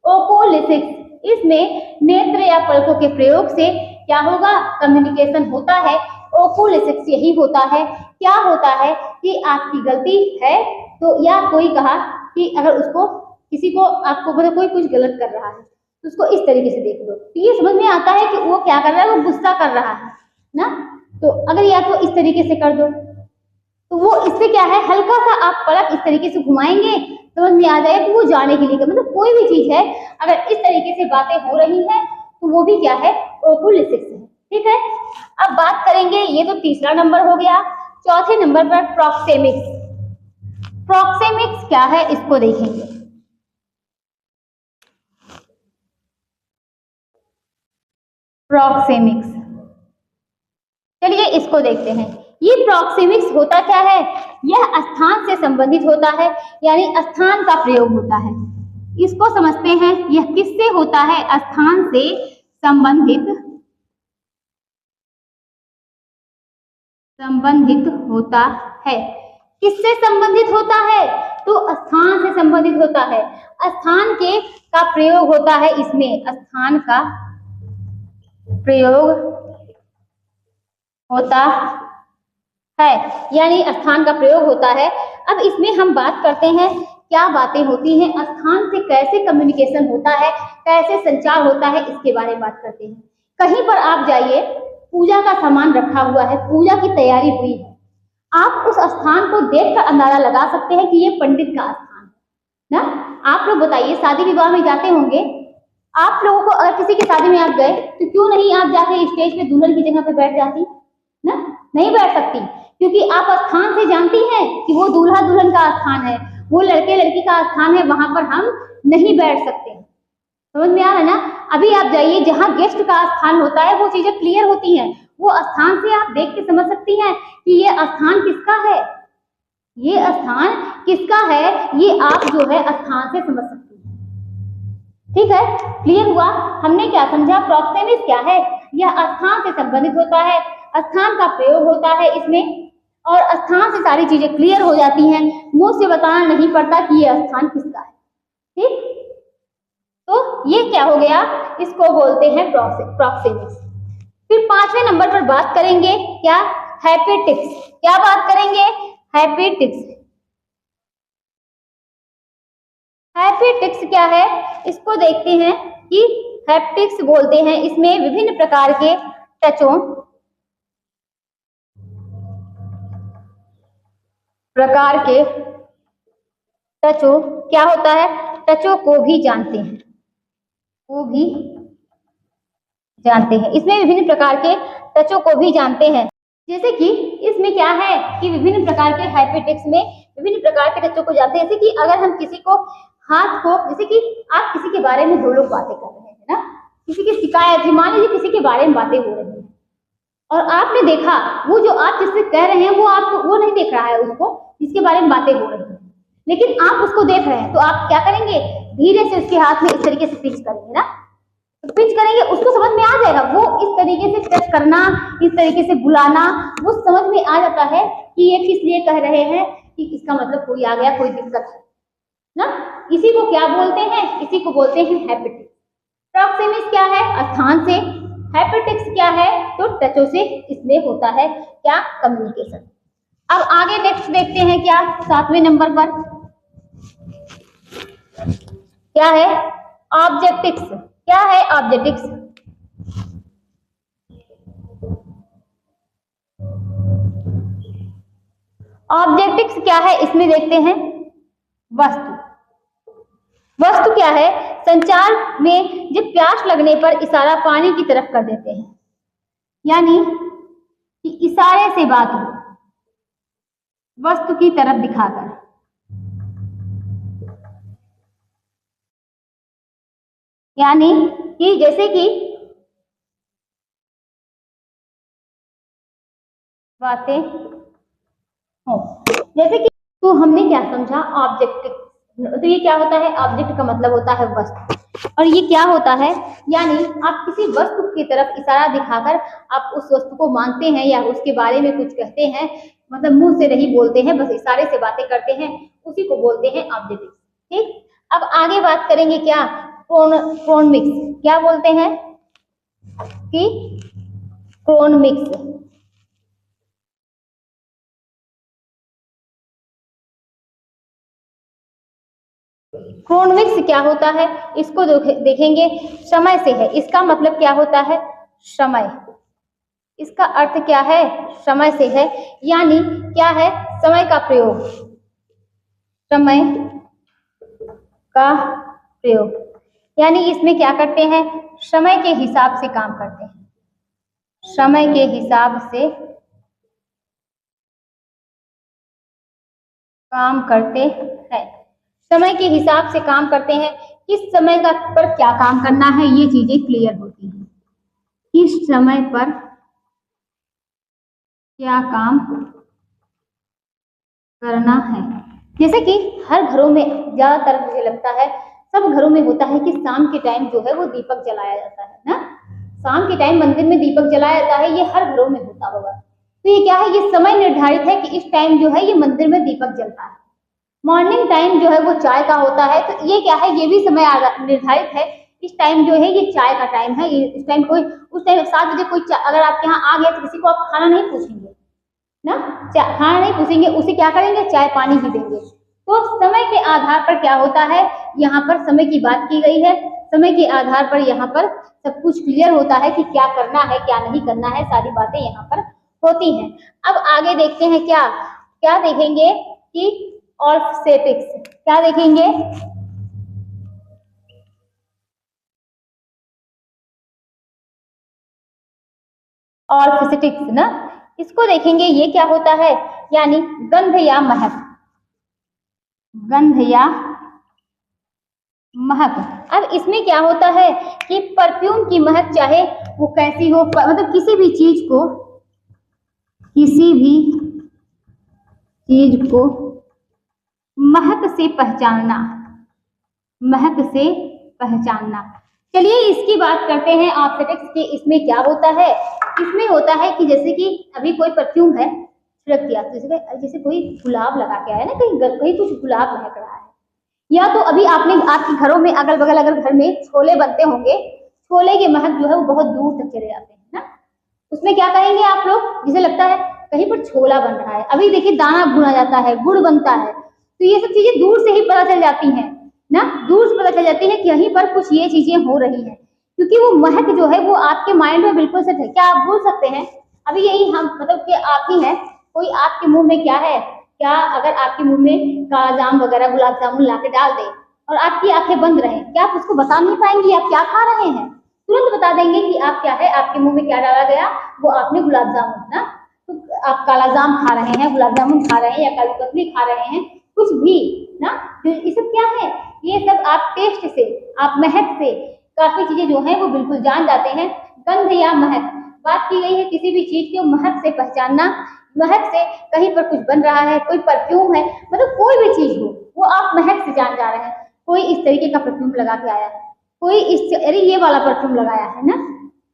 ओकुलिसिक्स, इसमें नेत्र या पलकों के प्रयोग से क्या होगा, कम्युनिकेशन होता है। ओकुलिसिक्स यही होता है, क्या होता है कि आपकी गलती है तो, या कोई कहा कि अगर उसको किसी को आपको मतलब कोई कुछ गलत कर रहा है तो उसको इस तरीके से देख लो, तो ये समझ में आता है कि वो क्या कर रहा है, वो गुस्सा कर रहा है ना, तो अगर या तो इस तरीके से कर दो, तो वो इससे क्या है, हल्का सा आप पलक इस तरीके से घुमाएंगे, समझ में आ जाएगा कि वो जाने के लिए, मतलब कोई भी चीज है अगर इस तरीके से बातें हो रही है तो वो भी क्या है, ओकुलिसिक्स है। ठीक है, अब बात करेंगे, ये तो तीसरा नंबर हो गया। चौथे नंबर पर प्रॉक्सेमिक्स। प्रॉक्सेमिक्स क्या है इसको देखेंगे। प्रॉक्सेमिक्स, चलिए इसको देखते हैं। ये प्रॉक्सेमिक्स होता क्या है, यह स्थान से संबंधित होता है, यानी स्थान का प्रयोग होता है। इसको समझते हैं, यह किससे होता है, स्थान से संबंधित होता है। किससे संबंधित होता है, तो स्थान से संबंधित होता है। स्थान का प्रयोग होता है, इसमें स्थान का प्रयोग होता है, यानी स्थान का प्रयोग होता है। अब इसमें हम बात करते हैं क्या बातें होती हैं, स्थान से कैसे कम्युनिकेशन होता है, कैसे संचार होता है, इसके बारे में बात करते हैं। कहीं पर आप जाइए, पूजा का सामान रखा हुआ है, पूजा की तैयारी हुई है, आप उस स्थान को देखकर अंदाजा लगा सकते हैं कि ये पंडित का स्थान है ना। आप लोग बताइए, शादी विवाह में जाते होंगे, आप लोगों को अगर किसी की शादी में आप गए तो क्यों नहीं आप जाके स्टेज पे दुल्हन की जगह पे बैठ जाती ना? नहीं बैठ सकती, क्योंकि आप स्थान से जानती हैं कि वो दूल्हा दुल्हन का स्थान है, वो लड़के लड़की का स्थान है, वहां पर हम नहीं बैठ सकते। समझ में आ रहा है ना। अभी आप जाइए जहाँ गेस्ट का स्थान होता है, वो चीजें क्लियर होती हैं, वो स्थान से आप देख के समझ सकती हैं कि ये स्थान किसका है, ये स्थान किसका है, ये आप जो है स्थान से समझ सकती हैं। ठीक है, क्लियर हुआ। हमने क्या समझा, प्रॉक्सिमिक्स क्या है, यह स्थान से संबंधित होता है, स्थान का प्रयोग होता है इसमें, और स्थान से सारी चीजें क्लियर हो जाती हैं, मुंह से बताना नहीं पड़ता कि यह स्थान किसका है। ठीक, तो ये क्या हो गया, इसको बोलते हैं प्रॉक्सिमिक्स। फिर 5वें नंबर पर बात करेंगे क्या, हैपेटिक्स। क्या बात करेंगे, हैपेटिक्स। हैपेटिक्स क्या है, इसको देखते हैं कि हैप्टिक्स बोलते हैं, इसमें विभिन्न प्रकार के टचों क्या होता है, टचों को भी जानते हैं, इसमें विभिन्न प्रकार के टचों को भी जानते हैं। जैसे कि इसमें क्या है कि विभिन्न प्रकार के हैपेटिक्स में विभिन्न प्रकार के टचों को जानते हैं। जैसे कि अगर हम किसी को हाथ को, जैसे कि आप किसी के बारे में दो लोग बातें कर रहे हैं ना, किसी की शिकायत है, मान लीजिए किसी के बारे में बातें हो रही है और आपने देखा वो जो आप जिससे कह रहे हैं वो आपको, वो नहीं देख रहा है उसको जिसके बारे में बातें हो रही है, लेकिन आप उसको देख रहे हैं, तो आप क्या करेंगे, धीरे से उसके हाथ में इस तरीके से पिंच करेंगे ना, पिंच करेंगे, उसको समझ में आ जाएगा, वो इस तरीके से टच करना, इस तरीके से बुलाना, वो समझ में आ जाता है कि ये किस लिए कह रहे हैं, कि इसका मतलब कोई आ गया, कोई दिक्कत है ना। इसी को क्या बोलते हैं, इसी को बोलते हैं हैपेटिक्स। प्रॉक्सिमिक्स क्या है, स्थान से, हैपेटिक्स क्या है, तो टचों से इसमें होता है क्या, कम्युनिकेशन। अब आगे नेक्स्ट देखते हैं क्या, 7वें नंबर पर क्या है, ऑब्जेक्टिक्स। क्या है ऑब्जेक्टिक्स, ऑब्जेक्टिक्स क्या है, इसमें देखते हैं वस्तु। वस्तु क्या है, संचार में जब प्यास लगने पर इशारा पानी की तरफ कर देते हैं, यानी कि इशारे से बात हो, वस्तु की तरफ दिखाकर, यानी कि जैसे कि बातें हो, जैसे कि, तो हमने क्या समझा, ऑब्जेक्ट, तो ये क्या होता है, ऑब्जेक्ट का मतलब होता है वस्तु, और ये क्या होता है, यानी आप किसी वस्तु की तरफ इशारा दिखाकर आप उस वस्तु को मानते हैं या उसके बारे में कुछ कहते हैं, मतलब मुंह से नहीं बोलते हैं, बस इशारे से बातें करते हैं, उसी को बोलते हैं ऑब्जेक्टिव। ठीक, अब आगे बात करेंगे क्या, क्रोनमिक्स। क्या बोलते हैं कि क्रोनमिक्स, क्रोनमिक्स क्या होता है, इसको देखेंगे, समय से है, इसका मतलब क्या होता है, समय, इसका अर्थ क्या है, समय से है, यानी क्या है, समय का प्रयोग, समय का प्रयोग, यानी इसमें क्या करते हैं, समय के हिसाब से काम करते हैं, समय के हिसाब से काम करते हैं, समय के हिसाब से काम करते हैं, किस समय का पर क्या काम करना है, ये चीजें क्लियर होती हैं, किस समय पर क्या काम करना है। जैसे कि हर घरों में, ज्यादातर मुझे लगता है सब घरों में होता है कि शाम के टाइम जो है वो दीपक जलाया जाता है ना, शाम के टाइम मंदिर में दीपक जलाया जाता है, ये हर घरों में होता होगा। तो ये क्या है, ये समय निर्धारित है कि इस टाइम जो है ये मंदिर में दीपक जलता है। मॉर्निंग टाइम जो है वो चाय का होता है, तो ये क्या है, ये भी समय निर्धारित है, इस टाइम जो है ये चाय का टाइम है, इस टाइम कोई, उस टाइम 7 बजे कोई, अगर आपके यहाँ आ गया तो किसी को आप खाना नहीं पूछेंगे ना, खाना नहीं पूछेंगे, उसे क्या करेंगे, चाय पानी ही देंगे। तो समय के आधार पर क्या होता है, यहाँ पर समय की बात की गई है, समय के आधार पर यहाँ पर सब कुछ क्लियर होता है कि क्या करना है क्या नहीं करना है, सारी बातें यहाँ पर होती हैं। अब आगे देखते हैं क्या क्या देखेंगे कि ऑल्फैक्टिक्स, क्या देखेंगे? ऑल्फैक्टिक्स ना, इसको देखेंगे ये क्या होता है, यानी गंध या महक, गंध या महक। अब इसमें क्या होता है कि परफ्यूम की महक चाहे वो कैसी हो, मतलब किसी भी चीज को महक से पहचानना, महक से पहचानना। चलिए इसकी बात करते हैं ऑल्फैक्टिक्स के। इसमें क्या होता है, इसमें होता है कि जैसे कि अभी कोई परफ्यूम है, छिड़क दिया, जैसे कोई गुलाब लगा के आया ना, कहीं कहीं कुछ गुलाब महक रहा है, या तो अभी आपने आपके घरों में अगल बगल अगर घर में छोले बनते होंगे, छोले की महक जो है वो बहुत दूर तक चले जाते हैं ना, उसमें क्या कहेंगे आप लोग, जिसे लगता है कहीं पर छोला बन रहा है। अभी देखिए दाना भुना जाता है, गुड़ बनता है, तो ये सब चीजें दूर से ही पता चल जाती हैं ना, दूर से पता चल जाती है कि यहीं पर कुछ ये चीजें हो रही हैं, क्योंकि वो महक जो है वो आपके माइंड में बिल्कुल सेट है। क्या आप बोल सकते हैं अभी यही हम मतलब कि आप ही हैं, कोई आपके मुंह में क्या है, क्या अगर आपके मुंह में काला जाम वगैरह गुलाब जामुन ला के डाल दे और आपकी आंखें बंद रहें, क्या आप उसको बता नहीं पाएंगे आप क्या खा रहे हैं? तुरंत बता देंगे कि आप क्या है, आपके मुंह में क्या डाला गया, वो आपने गुलाब जामुन ना, तो आप काला जाम खा रहे हैं, गुलाब जामुन खा रहे हैं, या काजू कतली खा रहे हैं, कुछ भी ना, ये सब क्या है, ये सब आप टेस्ट से, आप महक से काफी चीजें जो है वो बिल्कुल जान जाते हैं। गंध या महक, बात की गई है किसी भी चीज को महक से पहचानना, महक से कहीं पर कुछ बन रहा है, कोई परफ्यूम है, मतलब कोई भी चीज हो वो आप महक से जान जा रहे हैं। कोई इस तरीके का परफ्यूम लगा के आया है, कोई इस अरे ये वाला परफ्यूम लगाया है ना,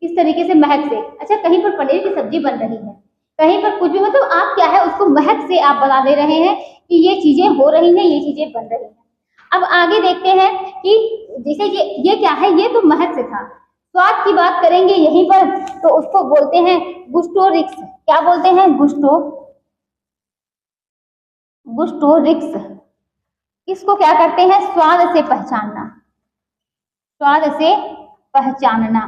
इस तरीके से महक से। अच्छा कहीं पर पनीर की सब्जी बन रही है, कहीं पर कुछ भी, मतलब आप क्या है उसको महक से आप बता दे रहे हैं कि ये चीजें हो रही हैं, ये चीजें बन रही हैं। अब आगे देखते हैं कि जैसे ये क्या है, ये तो महक से था। स्वाद की बात करेंगे यहीं पर, तो उसको बोलते हैं गुस्टोरिक्स। क्या बोलते हैं? गुस्टोरिक्स। इसको क्या करते हैं? स्वाद से पहचानना, स्वाद से पहचानना,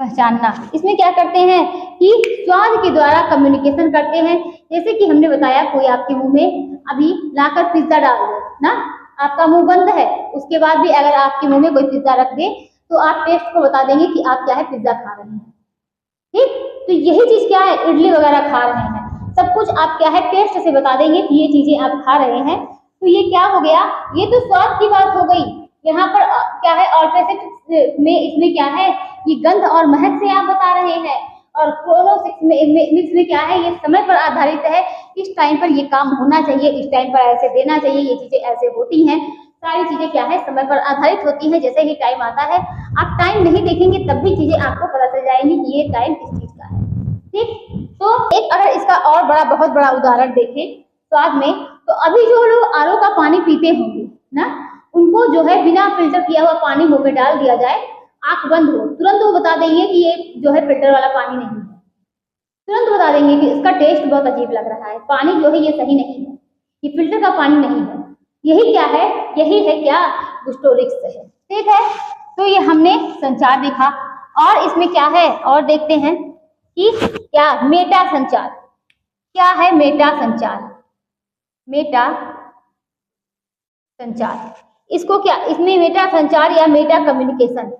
पहचानना। इसमें क्या करते हैं कि स्वाद के द्वारा कम्युनिकेशन करते हैं। जैसे कि हमने बताया कोई आपके मुंह में अभी लाकर पिज्जा डाल दे ना, आपका मुंह बंद है, उसके बाद भी अगर आपके मुंह में कोई पिज्जा रख दे तो आप टेस्ट को बता देंगे कि आप क्या है, पिज्जा खा रहे हैं। ठीक, तो यही चीज क्या है, इडली वगैरह खा रहे हैं, सब कुछ आप क्या है टेस्ट से बता देंगे कि ये चीजें आप खा रहे हैं। तो ये क्या हो गया, ये तो स्वाद की बात हो गई। यहाँ पर क्या है, ऑल्फैक्टिक्स में इसमें क्या है, ये गंध और महक से आप बता रहे हैं। और क्रोनोसिक्स में क्या है, ये समय पर आधारित है, इस टाइम पर ये काम होना चाहिए, इस टाइम पर ऐसे देना चाहिए, ये चीजें ऐसे होती हैं। सारी चीजें क्या है, समय पर आधारित होती हैं। जैसे ही टाइम आता है, आप टाइम नहीं देखेंगे तब भी चीजें आपको पता चल जाएंगी कि ये टाइम किस चीज का है। ठीक, तो एक अगर इसका और बड़ा बहुत बड़ा उदाहरण देखें स्वाद में, तो अभी जो लोग आरओ का पानी पीते होंगे ना, उनको जो है बिना फिल्टर किया हुआ पानी मुंह में डाल दिया जाए, आंख बंद हो, तुरंत वो बता देंगे कि ये जो है फिल्टर वाला पानी नहीं है, तुरंत बता देंगे कि इसका टेस्ट बहुत अजीब लग रहा है, पानी जो है ये सही नहीं है, ये फिल्टर का पानी नहीं है। यही क्या है, यही है क्या, गुस्टोरिक्स है। ठीक है, तो ये हमने संचार देखा, और इसमें क्या है और देखते हैं कि क्या मेटा संचार, क्या है मेटा संचार, मेटा संचार। इसको क्या, इसमें मेटा संचार या मेटा कम्युनिकेशन,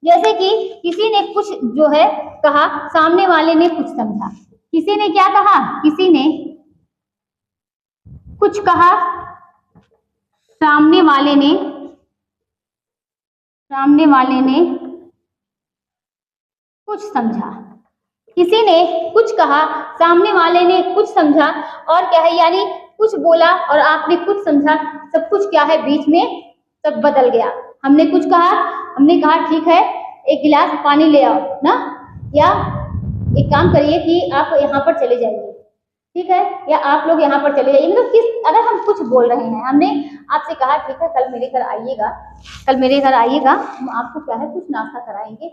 जैसे कि किसी ने कुछ जो है कहा, सामने वाले ने कुछ समझा। किसी ने क्या कहा, किसी ने कुछ कहा, सामने वाले ने कुछ समझा। किसी ने कुछ कहा, सामने वाले ने कुछ समझा, और क्या है, यानी कुछ बोला और आपने कुछ समझा, सब कुछ क्या है बीच में सब बदल गया। हमने कुछ कहा, हमने कहा ठीक है एक गिलास पानी ले आओ ना, या एक काम करिए कि आप यहाँ पर चले जाइए, ठीक है, या आप लोग यहाँ पर चले जाइए, मतलब किस, अगर हम कुछ बोल रहे हैं, हमने आपसे कहा ठीक है कल मेरे घर आइएगा, कल मेरे घर आइएगा, हम आपको क्या है कुछ नाश्ता कराएंगे,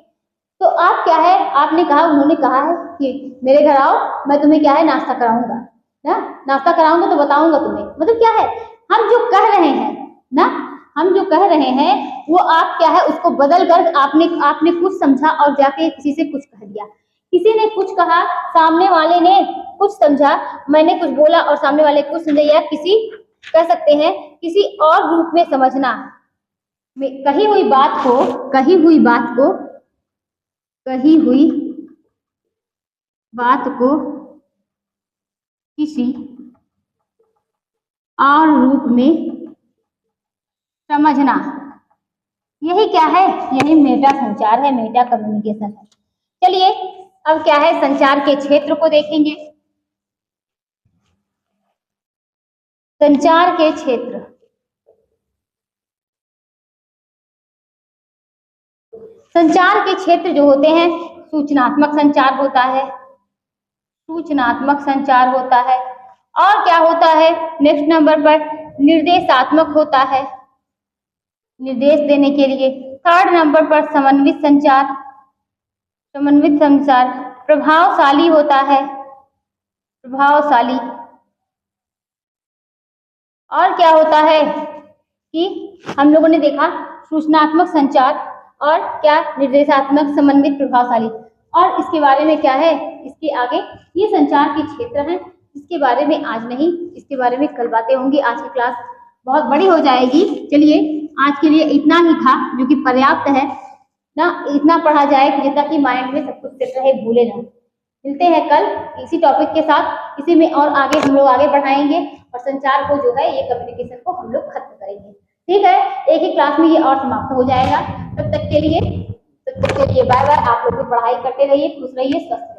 तो आप क्या है, आपने कहा, उन्होंने कहा है कि मेरे घर आओ, मैं तुम्हें क्या है नाश्ता कराऊंगा ना, नाश्ता कराऊंगा तो बताऊंगा तुम्हें, मतलब क्या है, हम जो कह रहे हैं ना, हम जो कह रहे हैं वो आप क्या है उसको बदल कर आपने कुछ समझा और जाके किसी से कुछ कह दिया। किसी ने कुछ कहा, सामने वाले ने कुछ समझा, मैंने कुछ बोला और सामने वाले कुछ समझा, या किसी कह सकते हैं किसी और रूप में समझना। कही हुई बात को कही हुई बात को किसी और रूप में समझना, यही क्या है, यही मेटा संचार है, मेटा कम्युनिकेशन है। चलिए अब क्या है, संचार के क्षेत्र को देखेंगे। संचार के क्षेत्र, संचार के क्षेत्र जो होते हैं, सूचनात्मक संचार होता है, सूचनात्मक संचार होता है, और क्या होता है नेक्स्ट नंबर पर, निर्देशात्मक होता है, निर्देश देने के लिए। थर्ड नंबर पर समन्वित संचार, समन्वित संचार प्रभावशाली होता है, प्रभावशाली। और क्या होता है कि हम लोगों ने देखा सूचनात्मक संचार और क्या, निर्देशात्मक, समन्वित, प्रभावशाली। और इसके बारे में क्या है, इसके आगे ये संचार के क्षेत्र हैं, इसके बारे में आज नहीं, इसके बारे में कल बातें होंगी। आज की क्लास बहुत बड़ी हो जाएगी। चलिए आज के लिए इतना ही था, जो कि पर्याप्त है ना, इतना पढ़ा जाए कि जितना कि माइंड में सब कुछ सेट रहे, भूले ना। मिलते हैं कल इसी टॉपिक के साथ, इसी में और आगे हम लोग आगे बढ़ाएंगे और संचार को जो है, ये कम्युनिकेशन को हम लोग खत्म करेंगे। ठीक है, एक ही क्लास में ये और समाप्त हो जाएगा। तब तक के लिए बाय बाय। आप लोग भी पढ़ाई करते रहिए, खुश रहिए, स्वस्थ रहिए।